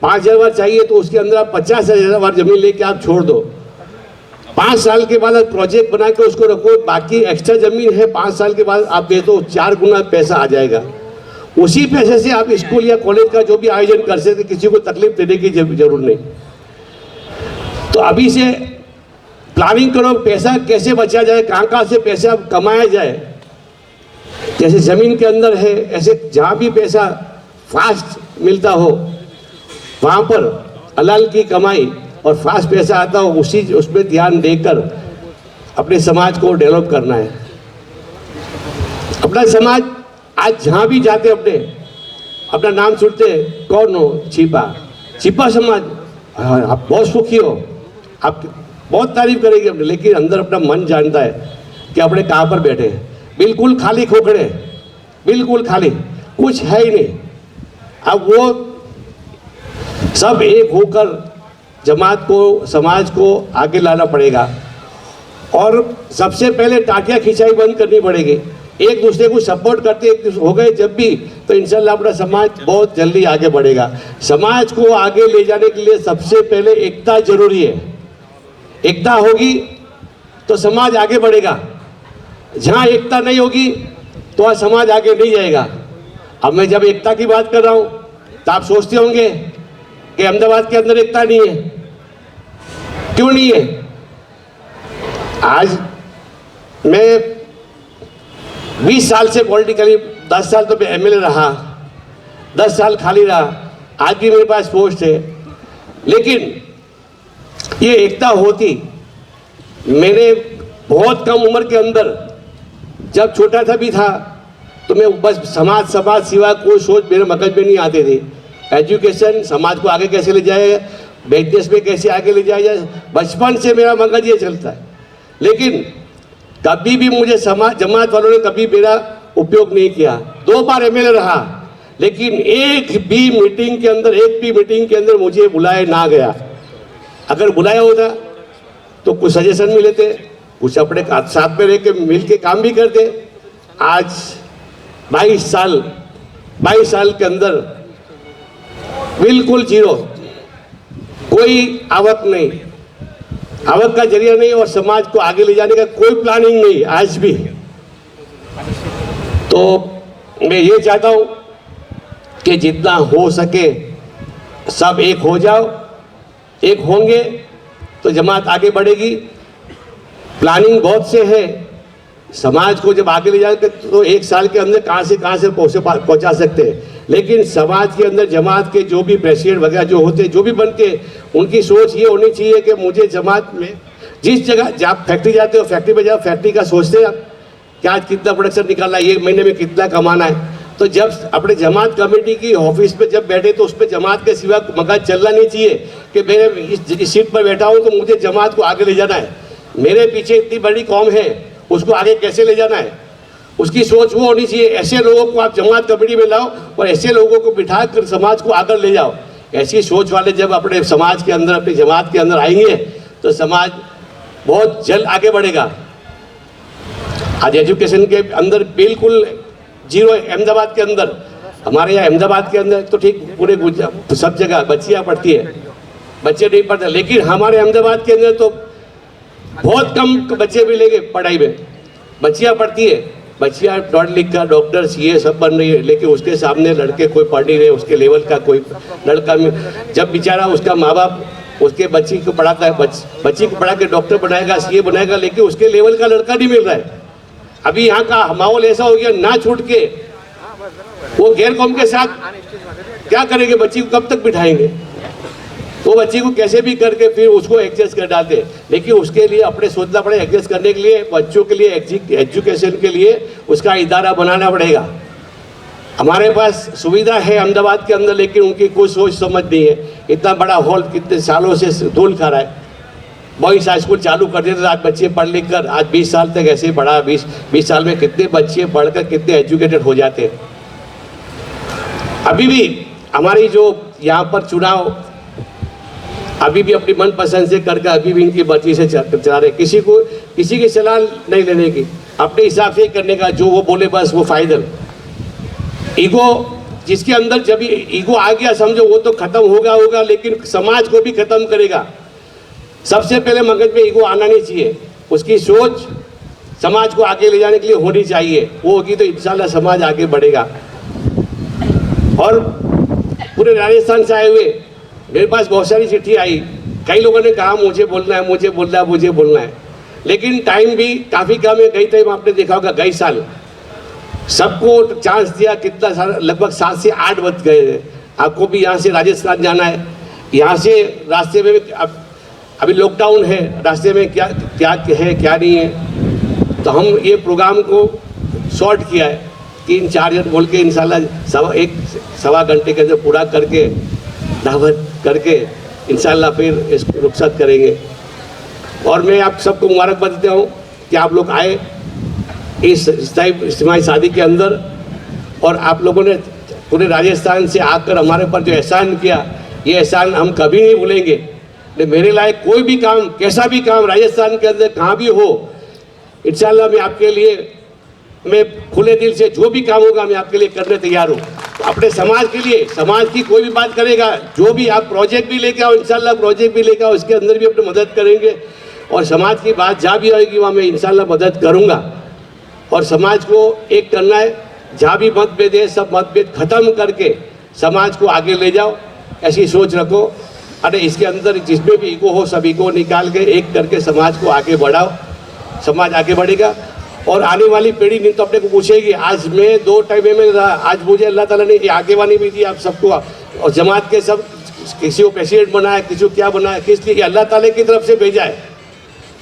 5,000 बार चाहिए, तो उसके अंदर आप 50,000 बार ज़मीन लेके आप छोड़ दो। 5 साल के बाद आप प्रोजेक्ट बना के उसको रखो, बाकी एक्स्ट्रा ज़मीन है 5 साल के बाद आप दे दो, 4 गुना पैसा आ जाएगा। उसी पैसे से आप स्कूल या कॉलेज का जो भी आयोजन कर सकते, किसी को तकलीफ देने की जरूरत नहीं। तो अभी से प्लानिंग करो, पैसा कैसे बचा जाए, कहाँ से पैसा कमाया जाए। जैसे ज़मीन के अंदर है, ऐसे जहाँ भी पैसा फास्ट मिलता हो वहाँ पर हलाल की कमाई और फास्ट पैसा आता हो, उसमें ध्यान देकर अपने समाज को डेवलप करना है। अपना समाज आज जहाँ भी जाते अपना नाम सुनते, कौन हो, छिपा समाज, आप बहुत सुखी हो, आप बहुत तारीफ करेंगे अपने, लेकिन अंदर अपना मन जानता है कि अपने कहाँ पर बैठे हैं। बिल्कुल खाली खोखड़े, बिल्कुल खाली, कुछ है ही नहीं। अब वो सब एक होकर जमात को, समाज को आगे लाना पड़ेगा और सबसे पहले टाटियाँ खिंचाई बंद करनी पड़ेगी। एक दूसरे को सपोर्ट करते हो गए जब भी, तो इंशाल्लाह अपना समाज बहुत जल्दी आगे बढ़ेगा। समाज को आगे ले जाने के लिए सबसे पहले एकता जरूरी है। एकता होगी तो समाज आगे बढ़ेगा, जहाँ एकता नहीं होगी तो समाज आगे नहीं जाएगा। अब मैं जब एकता की बात कर रहा हूँ तो आप सोचते होंगे कि अहमदाबाद के अंदर एकता नहीं है। क्यों नहीं है? आज मैं 20 साल से पॉलिटिकली, 10 साल तो मैं एमएलए रहा, 10 साल खाली रहा, आज भी मेरे पास पोस्ट है। लेकिन ये एकता होती, मैंने बहुत कम उम्र के अंदर, जब छोटा था भी था, तो मैं बस समाज सिवा कोई सोच मेरे मगज में नहीं आते थे। एजुकेशन, समाज को आगे कैसे ले जाए, बिजनेस में कैसे आगे ले जाया जाए, बचपन से मेरा मगज ये चलता है। लेकिन कभी भी मुझे समाज जमात वालों ने कभी मेरा उपयोग नहीं किया। 2 बार एमएलए रहा, लेकिन एक भी मीटिंग के अंदर मुझे बुलाया ना गया। अगर बुलाया होता तो कुछ सजेशन भी लेते, कुछ अपने साथ में रह के मिल के काम भी करते। आज 22 साल के अंदर बिल्कुल जीरो, कोई आवक नहीं, आवक का जरिया नहीं, और समाज को आगे ले जाने का कोई प्लानिंग नहीं आज भी। तो मैं ये चाहता हूँ कि जितना हो सके सब एक हो जाओ, एक होंगे तो जमात आगे बढ़ेगी। प्लानिंग बहुत से है, समाज को जब आगे ले जाएंगे तो 1 साल के अंदर कहाँ से पहुँचा सकते हैं। लेकिन समाज के अंदर जमात के जो भी प्रेसिडेंट वगैरह जो होते, जो भी बनते, उनकी सोच ये होनी चाहिए कि मुझे जमात में जिस जगह जब फैक्ट्री जाते हो, फैक्ट्री में जाओ, फैक्ट्री का सोचते हैं कि आज कितना प्रोडक्शन निकालना है, 1 महीने में कितना कमाना है। तो जब अपने जमात कमेटी की ऑफिस पे जब बैठे तो उस पर जमात के सिवा मगज चलना नहीं चाहिए कि मेरे इस सीट पर बैठा हूँ तो मुझे जमात को आगे ले जाना है, मेरे पीछे इतनी बड़ी कौम है, उसको आगे कैसे ले जाना है, उसकी सोच वो होनी चाहिए। ऐसे लोगों को आप जमात कमेटी में लाओ और ऐसे लोगों को बिठा कर समाज को आगे ले जाओ। ऐसी सोच वाले जब अपने समाज के अंदर, अपनी जमात के अंदर आएंगे तो समाज बहुत जल्द आगे बढ़ेगा। आज एजुकेशन के अंदर बिल्कुल जीरो। अहमदाबाद के अंदर, हमारे यहाँ अहमदाबाद के अंदर तो ठीक पूरे सब जगह बच्चियाँ पढ़ती है, बच्चे नहीं पढ़ते, लेकिन हमारे अहमदाबाद के अंदर तो बहुत कम बच्चे मिलेंगे पढ़ाई में। बच्चियाँ पढ़ती है, बच्चियाँ पढ़ लिख कर डॉक्टर ये सब बन रही है, लेकिन उसके सामने लड़के कोई पढ़ नहीं रहे, उसके लेवल का कोई लड़का। जब बेचारा उसका माँ बाप उसके बच्ची को पढ़ाता है, बच्ची को पढ़ा के डॉक्टर बनाएगा, सीए बनाएगा, लेकिन उसके लेवल का लड़का नहीं मिल रहा है। अभी यहाँ का माहौल ऐसा हो गया, ना छूट के वो गैर कौम के साथ क्या करेंगे, बच्ची को कब तक बिठाएंगे। वो बच्ची को कैसे भी करके फिर उसको एडजस्ट कर डालते, लेकिन उसके लिए अपने सोचना पड़ेगा। एडजस्ट करने के लिए बच्चों के लिए एजुकेशन के लिए उसका इदारा बनाना पड़ेगा। हमारे पास सुविधा है अहमदाबाद के अंदर, लेकिन उनकी कोई सोच समझ नहीं है। इतना बड़ा हॉल कितने सालों से धूल खा रहा है। बॉयज हाई स्कूल चालू कर देते, आज बच्चे पढ़ लिख कर आज 20 साल तक ऐसे ही पढ़ा। 20 साल में कितने बच्चे पढ़कर कितने एजुकेटेड हो जाते हैं। अभी भी हमारी जो यहाँ पर चुनाव अभी भी अपनी मनपसंद से करके अभी भी इनकी मर्जी से चला रहे, किसी की सलाह नहीं लेने की, अपने हिसाब से करने का, जो वो बोले बस वो फाइनल। ईगो जिसके अंदर जब ईगो आ गया समझो वो तो खत्म होगा, लेकिन समाज को भी खत्म करेगा। सबसे पहले मगज में ईगो आना नहीं चाहिए, उसकी सोच समाज को आगे ले जाने के लिए होनी चाहिए। वो होगी तो इंशाल्लाह समाज आगे बढ़ेगा। और पूरे राजस्थान से आए हुए मेरे पास बहुत सारी चिट्ठी आई, कई लोगों ने कहा मुझे बोलना है, लेकिन टाइम भी काफ़ी कम है। कई टाइम आपने देखा होगा, गई साल सबको चांस दिया, कितना सारा लगभग 7 से 8 बज गए। आपको भी यहाँ से राजस्थान जाना है, यहाँ से रास्ते में अभी लॉकडाउन है, रास्ते में क्या है क्या नहीं है। तो हम ये प्रोग्राम को शॉर्ट किया है, 3-4 जन बोल के इंशाल्लाह 1-1.25 घंटे के अंदर पूरा करके दावत करके इंशाल्लाह फिर इसको रुखसत करेंगे। और मैं आप सबको मुबारकबाद देता हूँ कि आप लोग आए इस इज्तिमाई शादी के अंदर, और आप लोगों ने पूरे राजस्थान से आकर हमारे ऊपर जो एहसान किया, ये एहसान हम कभी नहीं भूलेंगे। मेरे लायक कोई भी काम, कैसा भी काम राजस्थान के अंदर कहाँ भी हो, इंशाल्लाह मैं आपके लिए, मैं खुले दिल से जो भी काम होगा मैं आपके लिए करने तैयार हूँ। अपने समाज के लिए, समाज की कोई भी बात करेगा, जो भी आप प्रोजेक्ट भी लेके आओ, इंशाल्लाह प्रोजेक्ट भी लेके आओ, उसके अंदर भी अपनी मदद करेंगे। और समाज की बात जहाँ भी आएगी वहाँ मैं इंशाल्लाह मदद करूँगा। और समाज को एक करना है, जहाँ भी मतभेद है सब मतभेद खत्म करके समाज को आगे ले जाओ, ऐसी सोच रखो। अरे इसके अंदर जिसमें भी ईगो हो, सब ईगो निकाल के एक करके समाज को आगे बढ़ाओ, समाज आगे बढ़ेगा। और आने वाली पीढ़ी नहीं तो अपने को पूछेगी। आज मैं 2 टाइम में रहा, आज मुझे अल्लाह ताला ने ये आगेवानी भी दी आप सबको, और जमात के सब किसी को प्रेसिडेंट बनाया, किसी को क्या बनाया, किस लिए? अल्लाह ताला की तरफ से भेजा है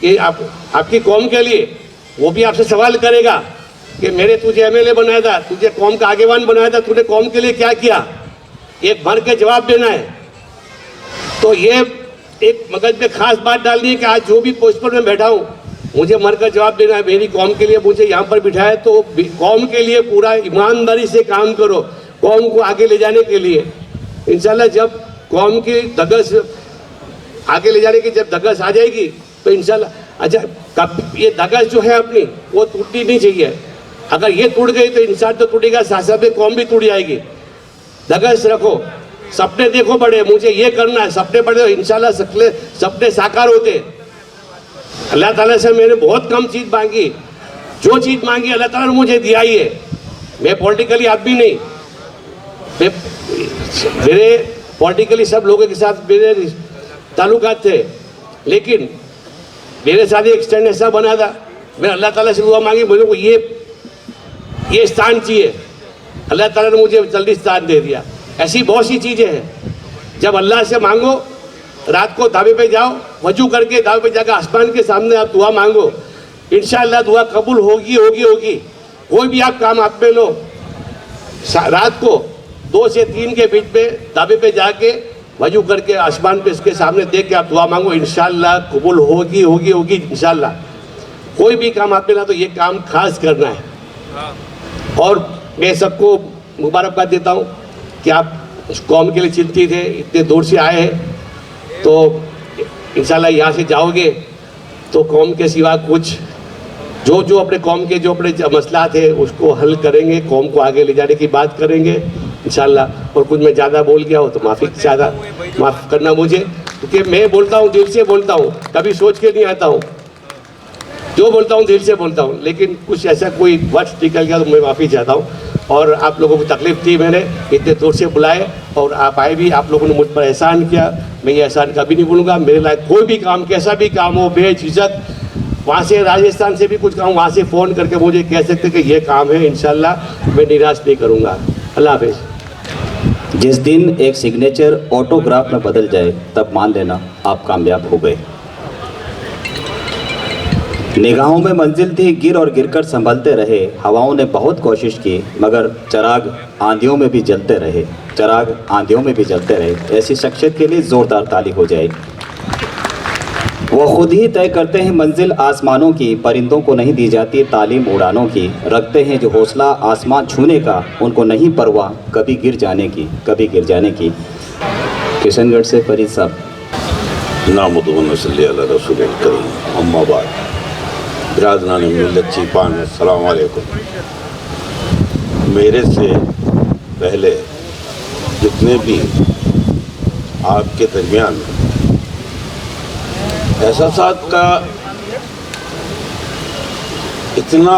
कि आपकी कौम के लिए। वो भी आपसे सवाल करेगा कि मेरे तुझे एमएलए बनाया था, तुझे कौम का आगेवान बनाया था, तूने कौम के लिए क्या किया? एक भर के जवाब देना है। तो ये एक मगज में खास बात डालनी है कि आज जो भी पोस्ट पर मैं बैठा हूँ, मुझे मर कर जवाब देना है। मेरी कौम के लिए मुझे यहाँ पर बिठाया, तो कौम के लिए पूरा ईमानदारी से काम करो, कौम को आगे ले जाने के लिए। इंशाल्लाह जब कौम की धगस आगे ले जाने की जब धगस आ जाएगी तो इंशाल्लाह अच्छा कब ये धगस जो है अपनी वो टूटनी नहीं चाहिए। अगर ये टूट गई तो इंसान तो टूटेगा, साथ साथ में कौम भी टूट जाएगी। धगस रखो, सपने देखो बड़े, मुझे ये करना है, सपने बड़े, इंशाल्लाह सपने साकार होते। अल्लाह ताला से मैंने बहुत कम चीज़ मांगी, जो चीज़ मांगी अल्लाह ताला ने मुझे दिया ही है। मैं पॉलिटिकली आप भी नहीं, मेरे पॉलिटिकली सब लोगों के साथ मेरे ताल्लुकात थे, लेकिन मेरे साथ एक स्टैंड ऐसा बना था, मैं अल्लाह ताला से दुआ मांगी, मुझे को ये स्थान चाहिए, अल्लाह ताला ने मुझे जल्दी स्थान दे दिया। ऐसी बहुत सी चीज़ें हैं, जब अल्लाह से मांगो, रात को धाबे पे जाओ, वजू करके धाबे पे जाकर आसमान के सामने आप दुआ मांगो, इंशाअल्लाह दुआ कबूल होगी होगी होगी। कोई भी आप काम आप में लो, रात को 2 से 3 के बीच में धाबे पे जाके वजू करके आसमान पे इसके सामने देख के आप दुआ मांगो, इंशाअल्लाह कबूल होगी होगी होगी इंशाअल्लाह। कोई भी काम आप में ना, तो ये काम खास करना है। और मैं सबको मुबारकबाद देता हूँ कि आप कौम के लिए चिंतित है, इतने दूर से आए हैं, तो इंशाल्लाह यहाँ से जाओगे तो कौम के सिवा कुछ जो अपने कौम के जो अपने मसला थे उसको हल करेंगे, कौम को आगे ले जाने की बात करेंगे इंशाल्लाह। और कुछ मैं ज़्यादा बोल गया हो तो माफ़ करना मुझे, क्योंकि मैं बोलता हूँ दिल से बोलता हूँ, कभी सोच के नहीं आता हूँ, जो बोलता हूँ दिल से बोलता हूँ। लेकिन कुछ ऐसा कोई वर्ड्स निकल गया तो मैं माफ़ी चाहता हूँ। और आप लोगों को तकलीफ़ थी, मैंने इतने दूर से बुलाए और आप आए भी, आप लोगों ने मुझ पर एहसान किया, मैं ये एहसान कभी नहीं भूलूंगा। मेरे लायक कोई भी काम, कैसा भी काम हो, बेझिझक वहाँ से राजस्थान से भी कुछ काम, वहाँ से फ़ोन करके मुझे कह सकते कि ये काम है, इंशाल्लाह मैं निराश नहीं करूँगा। अल्लाह हाफ़िज़। जिस दिन एक सिग्नेचर ऑटोग्राफ में बदल जाए तब मान लेना आप कामयाब हो गए। निगाहों में मंजिल थी, गिर और गिरकर संभलते रहे, हवाओं ने बहुत कोशिश की मगर चिराग आंधियों में भी जलते रहे, चिराग आंधियों में भी जलते रहे। ऐसी शख्सियत के लिए ज़ोरदार ताली हो जाए। वो खुद ही तय करते हैं मंजिल आसमानों की, परिंदों को नहीं दी जाती तालीम उड़ानों की, रखते हैं जो हौसला आसमान छूने का, उनको नहीं परवाह कभी गिर जाने की, कभी गिर जाने की। किशनगढ़ से फरीद साहब। नामुद्दुन सल्ली अला रसूल करीम, अम्मा बाद, बिरादरान मिल्लत चीपान, अस्सलाम वालेकुम। मेरे से पहले जितने भी आपके दरमियान ऐसा साथ का इतना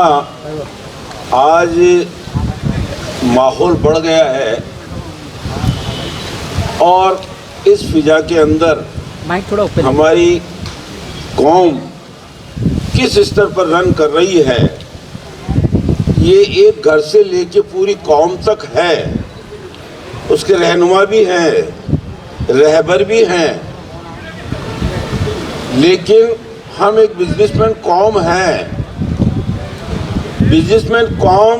आज माहौल बढ़ गया है, और इस फिजा के अंदर हमारी कौम किस स्तर पर रन कर रही है, ये एक घर से लेके पूरी कौम तक है। उसके रहनुमा भी हैं, रहबर भी हैं, लेकिन हम एक बिजनेसमैन कौम हैं। बिजनेसमैन कौम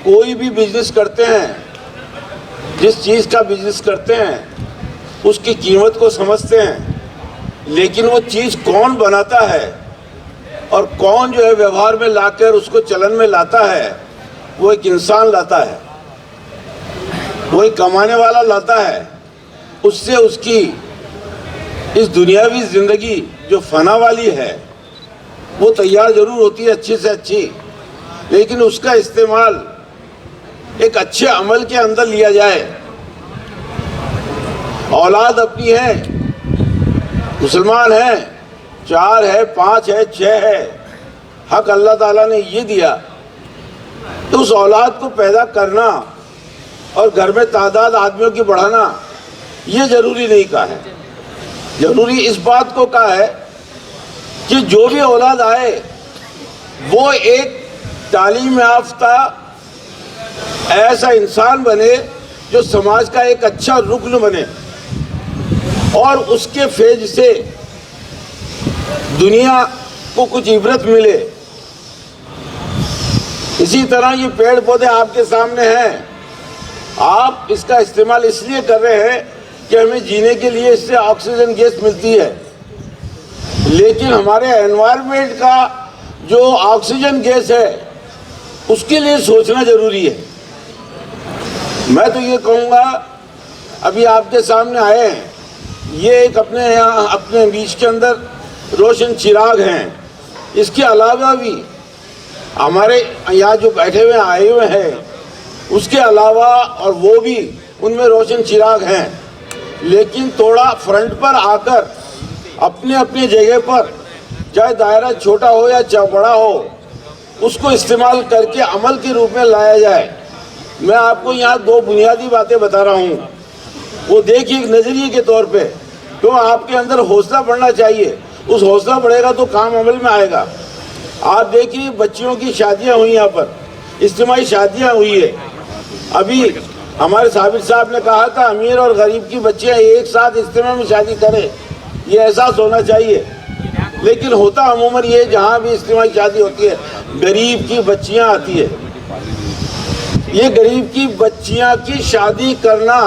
कोई भी बिजनेस करते हैं, जिस चीज़ का बिजनेस करते हैं उसकी कीमत को समझते हैं, लेकिन वो चीज़ कौन बनाता है और कौन जो है व्यवहार में लाकर उसको चलन में लाता है, वो एक इंसान लाता है, वो एक कमाने वाला लाता है। उससे उसकी इस दुनियावी ज़िंदगी जो फना वाली है वो तैयार ज़रूर होती है अच्छी से अच्छी, लेकिन उसका इस्तेमाल एक अच्छे अमल के अंदर लिया जाए। औलाद अपनी है, मुसलमान है, 4 है, 5 है, 6 है, हक अल्लाह ताला ने ये दिया, तो उस औलाद को पैदा करना और घर में तादाद आदमियों की बढ़ाना ये ज़रूरी नहीं कहा है। ज़रूरी इस बात को कहा है कि जो भी औलाद आए वो एक तालीम याफ्ता ऐसा इंसान बने जो समाज का एक अच्छा रुकन बने और उसके फेज से दुनिया को कुछ इबरत मिले। इसी तरह ये पेड़ पौधे आपके सामने हैं, आप इसका इस्तेमाल इसलिए कर रहे हैं कि हमें जीने के लिए इससे ऑक्सीजन गैस मिलती है, लेकिन हमारे एनवायरनमेंट का जो ऑक्सीजन गैस है उसके लिए सोचना जरूरी है। मैं तो ये कहूँगा, अभी आपके सामने आए हैं, ये एक अपने यहाँ अपने बीच के अंदर रोशन चिराग हैं। इसके अलावा भी हमारे यहाँ जो बैठे हुए आए हुए हैं, उसके अलावा और वो भी उनमें रोशन चिराग हैं, लेकिन थोड़ा फ्रंट पर आकर अपने अपने जगह पर, चाहे दायरा छोटा हो या चाहे बड़ा हो, उसको इस्तेमाल करके अमल के रूप में लाया जाए। मैं आपको यहाँ दो बुनियादी बातें बता रहा हूँ, वो देखिए एक नज़रिए के तौर पे, तो आपके अंदर हौसला बढ़ना चाहिए। उस हौसला बढ़ेगा तो काम अमल में आएगा। आप देखिए बच्चियों की शादियाँ हुई, यहाँ पर इज्तिमाई शादियाँ हुई है। अभी हमारे साबिर साहब ने कहा था अमीर और गरीब की बच्चियाँ एक साथ इज्तिमा में शादी करें, ये एहसास होना चाहिए। लेकिन होता अमूमन ये, जहाँ भी इज्तिमाई शादी होती है गरीब की बच्चियाँ आती है। ये गरीब की बच्चियाँ की शादी करना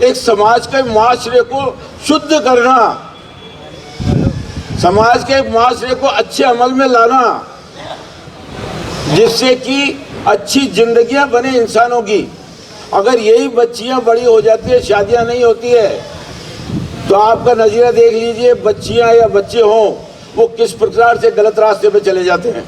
एक समाज के माशरे को शुद्ध करना, समाज के माशरे को अच्छे अमल में लाना, जिससे कि अच्छी जिंदगियां बने इंसानों की। अगर यही बच्चियां बड़ी हो जाती है, शादियां नहीं होती है, तो आपका नज़रिया देख लीजिए, बच्चियां या बच्चे हों वो किस प्रकार से गलत रास्ते पे चले जाते हैं।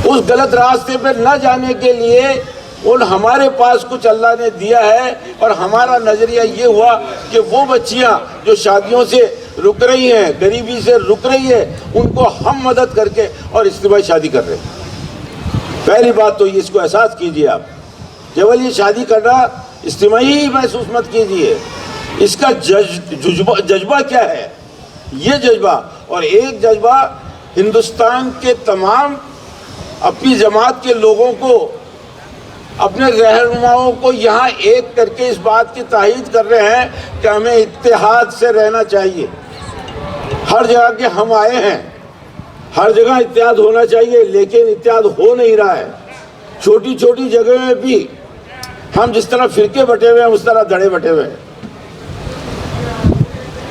उस गलत रास्ते पे न जाने के लिए उन हमारे पास कुछ अल्लाह ने दिया है, और हमारा नज़रिया ये हुआ कि वो बच्चियां जो शादियों से रुक रही हैं, गरीबी से रुक रही है, उनको हम मदद करके और इज्तिमाई शादी कर रहे हैं। पहली बात तो इसको एहसास कीजिए, आप केवल ये शादी करना इज्तिमाई ही महसूस मत कीजिए, इसका जज्बा क्या है, ये जज्बा। और एक जज्बा हिंदुस्तान के तमाम अपनी जमात के लोगों को, अपने रहनुमाओं को यहाँ एक करके इस बात की ताहीद कर रहे हैं कि हमें इत्तेहाद से रहना चाहिए। हर जगह के हम आए हैं, हर जगह इत्तेहाद होना चाहिए, लेकिन इत्तेहाद हो नहीं रहा है। छोटी छोटी जगह में भी हम जिस तरह फिरके बटे हुए हैं, उस तरह धड़े बटे हुए हैं।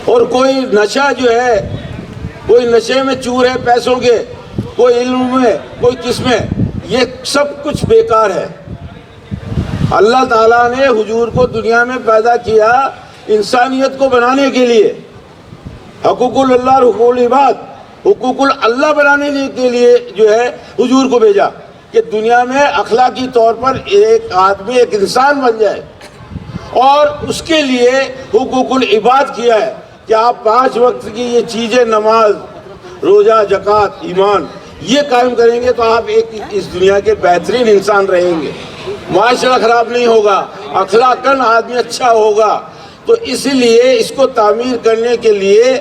और कोई नशा जो है, कोई नशे में चूर है पैसों के, कोई इल्म में, कोई किस में, ये सब कुछ बेकार है। अल्लाह ताला ने हुजूर को दुनिया में पैदा किया इंसानियत को बनाने के लिए, हुकूकुल अल्लाह हुकूकुल इबाद, हुकूकुल अल्लाह बनाने के लिए जो है हुजूर को भेजा कि दुनिया में अखलाकी तौर पर एक आदमी, एक इंसान बन जाए। और उसके लिए हुकूकुल इबाद किया है कि आप 5 वक्त की ये चीज़ें, नमाज, रोज़ा, ज़कात, ईमान, ये कायम करेंगे तो आप एक इस दुनिया के बेहतरीन इंसान रहेंगे। माशरा ख़राब नहीं होगा, अखलाकन आदमी अच्छा होगा। तो इसलिए इसको तामीर करने के लिए,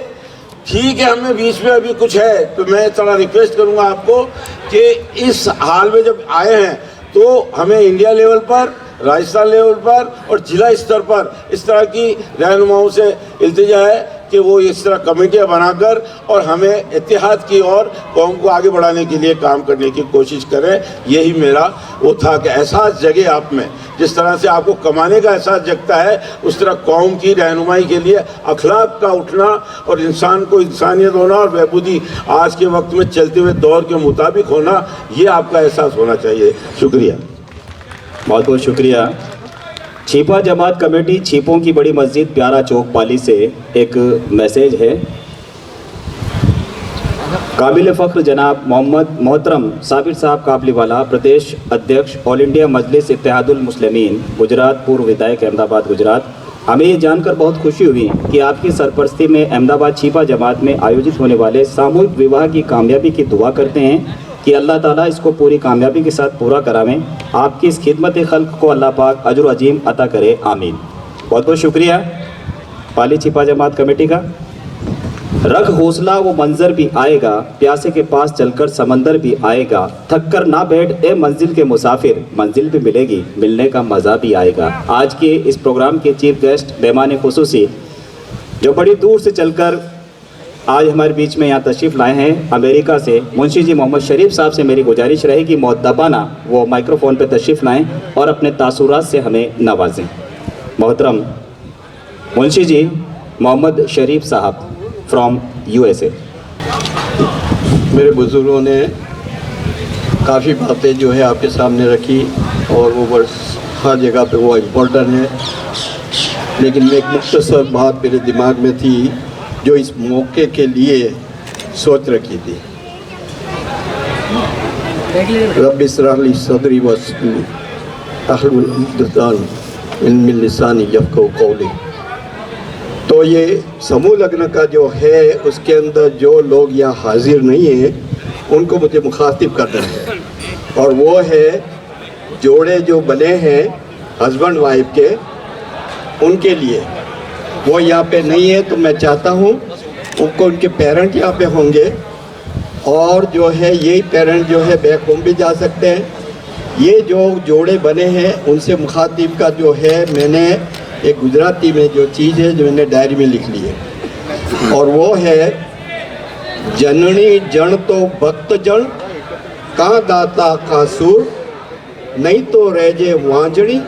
ठीक है हमें बीच में अभी कुछ है, तो मैं थोड़ा रिक्वेस्ट करूंगा आपको कि इस हाल में जब आए हैं तो हमें इंडिया लेवल पर, राजस्थान लेवल पर और जिला स्तर पर इस तरह की रहनुमाओं से इल्तिजा है कि वो इस तरह कमेटियाँ बनाकर और हमें इत्तेहाद की और कौम को आगे बढ़ाने के लिए काम करने की कोशिश करें। यही मेरा वो था कि एहसास जगे आप में, जिस तरह से आपको कमाने का एहसास जगता है, उस तरह कौम की रहनुमाई के लिए अखलाक का उठना और इंसान को इंसानियत होना और बहबूदी आज के वक्त में चलते हुए दौर के मुताबिक होना, ये आपका एहसास होना चाहिए। शुक्रिया, बहुत बहुत शुक्रिया। छिपा जमात कमेटी छिपों की बड़ी मस्जिद प्यारा चौक पाली से एक मैसेज है। काबिल फ़ख्र जनाब मोहतरम साबिर साहब काबलीवाला, प्रदेश अध्यक्ष ऑल इंडिया मजलिस इत्तेहादुल मुस्लिमीन गुजरात, पूर्व विधायक अहमदाबाद गुजरात। हमें ये जानकर बहुत खुशी हुई कि आपकी सरपरस्ती में अहमदाबाद छिपा जमात में आयोजित होने वाले सामूहिक विवाह की कामयाबी की दुआ करते हैं कि अल्लाह ताला इसको पूरी कामयाबी के साथ पूरा करावें। आपकी इस खिदमत खल्क को अल्लाह पाक अजर अजीम अता करे, आमीन। बहुत बहुत शुक्रिया पाली छिपा जमात कमेटी का। रख हौसला वो मंजर भी आएगा, प्यासे के पास चलकर समंदर भी आएगा। थक कर ना बैठ ए मंजिल के मुसाफिर, मंजिल भी मिलेगी, मिलने का मज़ा भी आएगा। आज के इस प्रोग्राम के चीफ गेस्ट मेहमान खुसूसी जो बड़ी दूर से चलकर आज हमारे बीच में यहाँ तशरीफ़ लाए हैं अमेरिका से, मुंशी जी मोहम्मद शरीफ साहब से मेरी गुजारिश रहेगी मुअद्दबाना वो माइक्रोफोन पर तशरीफ़ लाएँ और अपने तासुरात से हमें नवाजें। मोहतरम मुंशी जी मोहम्मद शरीफ साहब फ्रॉम USA। मेरे बुज़ुर्गों ने काफ़ी बातें जो है आपके सामने रखी और वो बस हर जगह पे वो इम्पोर्टेंट है, लेकिन एक मुख्तसर बात मेरे दिमाग में थी जो इस मौके के लिए सोच रखी थी। रब इस्राह ली सदरी वस्नी अहलुल लिसानी यफ़क़हू क़ौली। तो ये समूह लग्न का जो है उसके अंदर जो लोग यहाँ हाजिर नहीं हैं उनको मुझे मुखातिब करना है, और वो है जोड़े जो बने हैं हस्बैंड वाइफ के, उनके लिए वो यहाँ पे नहीं है तो मैं चाहता हूँ उनको उनके पेरेंट यहाँ पे होंगे, और जो है यही पेरेंट जो है बैक होम भी जा सकते हैं। ये जो जोड़े बने हैं उनसे मुखातिब का जो है मैंने एक गुजराती में जो चीज़ है जो मैंने डायरी में लिख ली है, और वो है जननी जन तो भक्त जन का दाता का सुर, नहीं तो रह वांजनी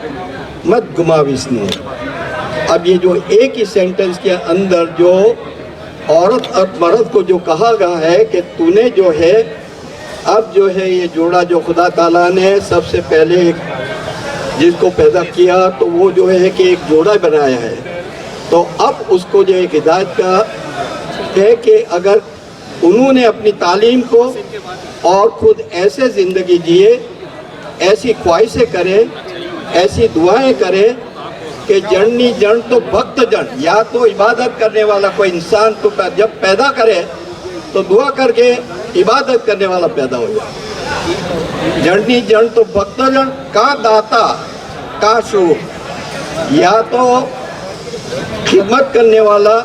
मत गुमा विष्णु। अब ये जो एक ही सेंटेंस के अंदर जो औरत और मर्द को जो कहा गया है कि तूने जो है अब जो है ये जोड़ा जो खुदा ताला ने सबसे पहले एक जिसको पैदा किया तो वो जो है कि एक जोड़ा बनाया है, तो अब उसको जो एक हिदायत का है कि अगर उन्होंने अपनी तालीम को और ख़ुद ऐसे ज़िंदगी जिए, ऐसी ख्वाहिशें करें, ऐसी दुआएं करें कि जननी जन तो भक्त जन, या तो इबादत करने वाला कोई इंसान तो जब पैदा करे तो दुआ करके इबादत करने वाला पैदा हो जाए। जननी जन तो भक्त जन का दाता का शुरू, या तो खिदमत करने वाला,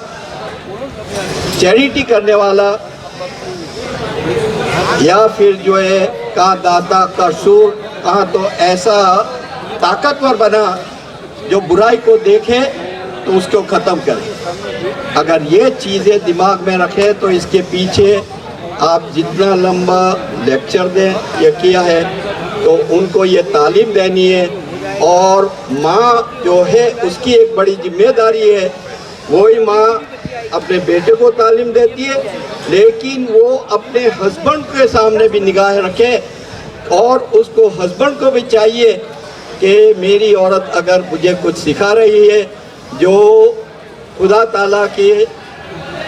चैरिटी करने वाला, या फिर जो है का दाता का शुरू कहा तो ऐसा ताकतवर बना जो बुराई को देखे तो उसको ख़त्म करे। अगर ये चीज़ें दिमाग में रखें तो इसके पीछे आप जितना लंबा लेक्चर दें ये किया है तो उनको ये तालीम देनी है, और माँ जो है उसकी एक बड़ी जिम्मेदारी है। वही माँ अपने बेटे को तालीम देती है, लेकिन वो अपने हस्बैंड के सामने भी निगाह रखे, और उसको हस्बैंड को भी चाहिए कि मेरी औरत अगर मुझे कुछ सिखा रही है जो खुदा ताला के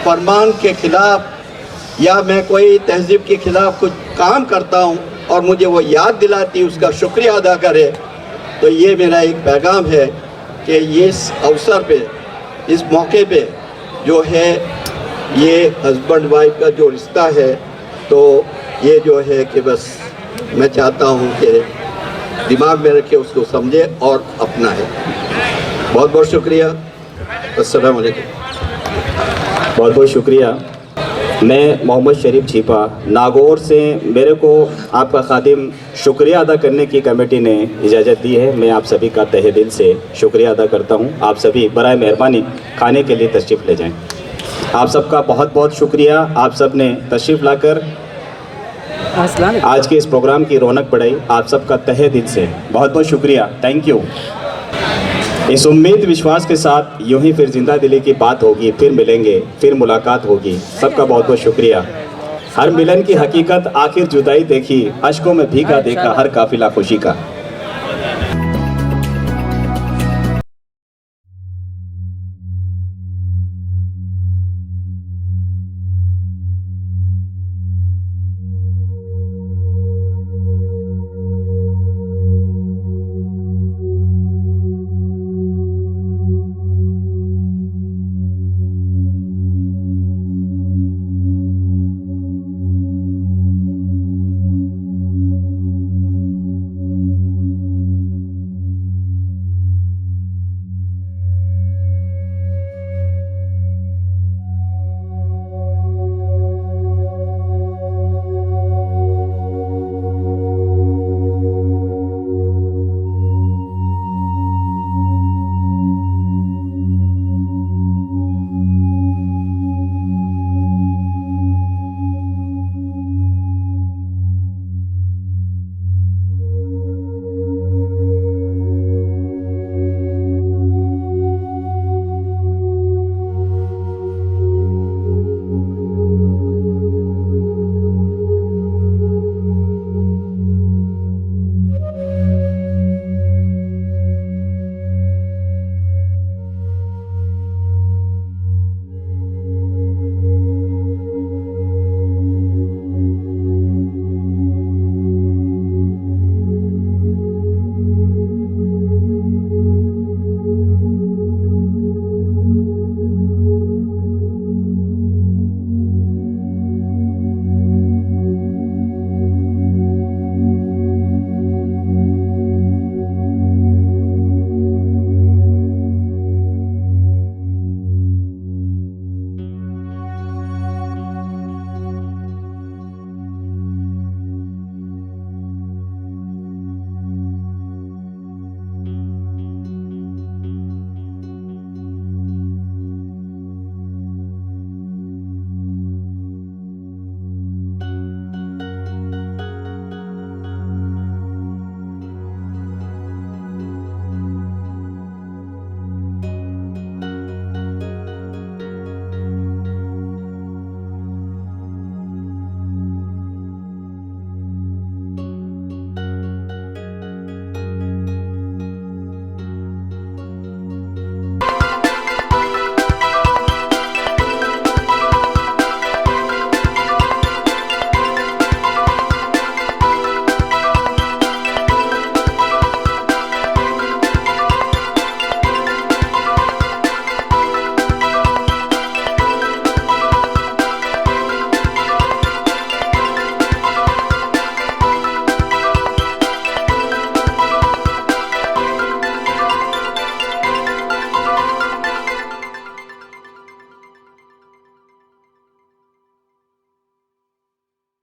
फरमान के ख़िलाफ़ या मैं कोई तहज़ीब के ख़िलाफ़ कुछ काम करता हूँ और मुझे वो याद दिलाती, उसका शुक्रिया अदा करे। तो ये मेरा एक पैगाम है कि ये इस अवसर पे, इस मौके पे जो है ये हस्बैंड वाइफ का जो रिश्ता है, तो ये जो है कि बस मैं चाहता हूँ कि दिमाग में रखे, उसको समझे और अपना है। बहुत बहुत शुक्रिया। अस्सलाम वालेकुम। बहुत बहुत शुक्रिया। मैं मोहम्मद शरीफ छिपा नागौर से, मेरे को आपका खादिम शुक्रिया अदा करने की कमेटी ने इजाज़त दी है। मैं आप सभी का तहे दिल से शुक्रिया अदा करता हूं। आप सभी बराए मेहरबानी खाने के लिए तशरीफ़ ले जाएं। आप सबका बहुत बहुत शुक्रिया। आप सब ने तशरीफ़ लाकर आज के इस प्रोग्राम की रौनक बढ़ाई। आप सबका तहे दिल से बहुत बहुत शुक्रिया। Thank you. इस उम्मीद विश्वास के साथ यूं ही फिर जिंदा दिली की बात होगी, फिर मिलेंगे, फिर मुलाकात होगी। सबका बहुत बहुत शुक्रिया। हर मिलन की हकीकत आखिर जुदाई देखी, अश्कों में भीगा देखा हर काफिला खुशी का।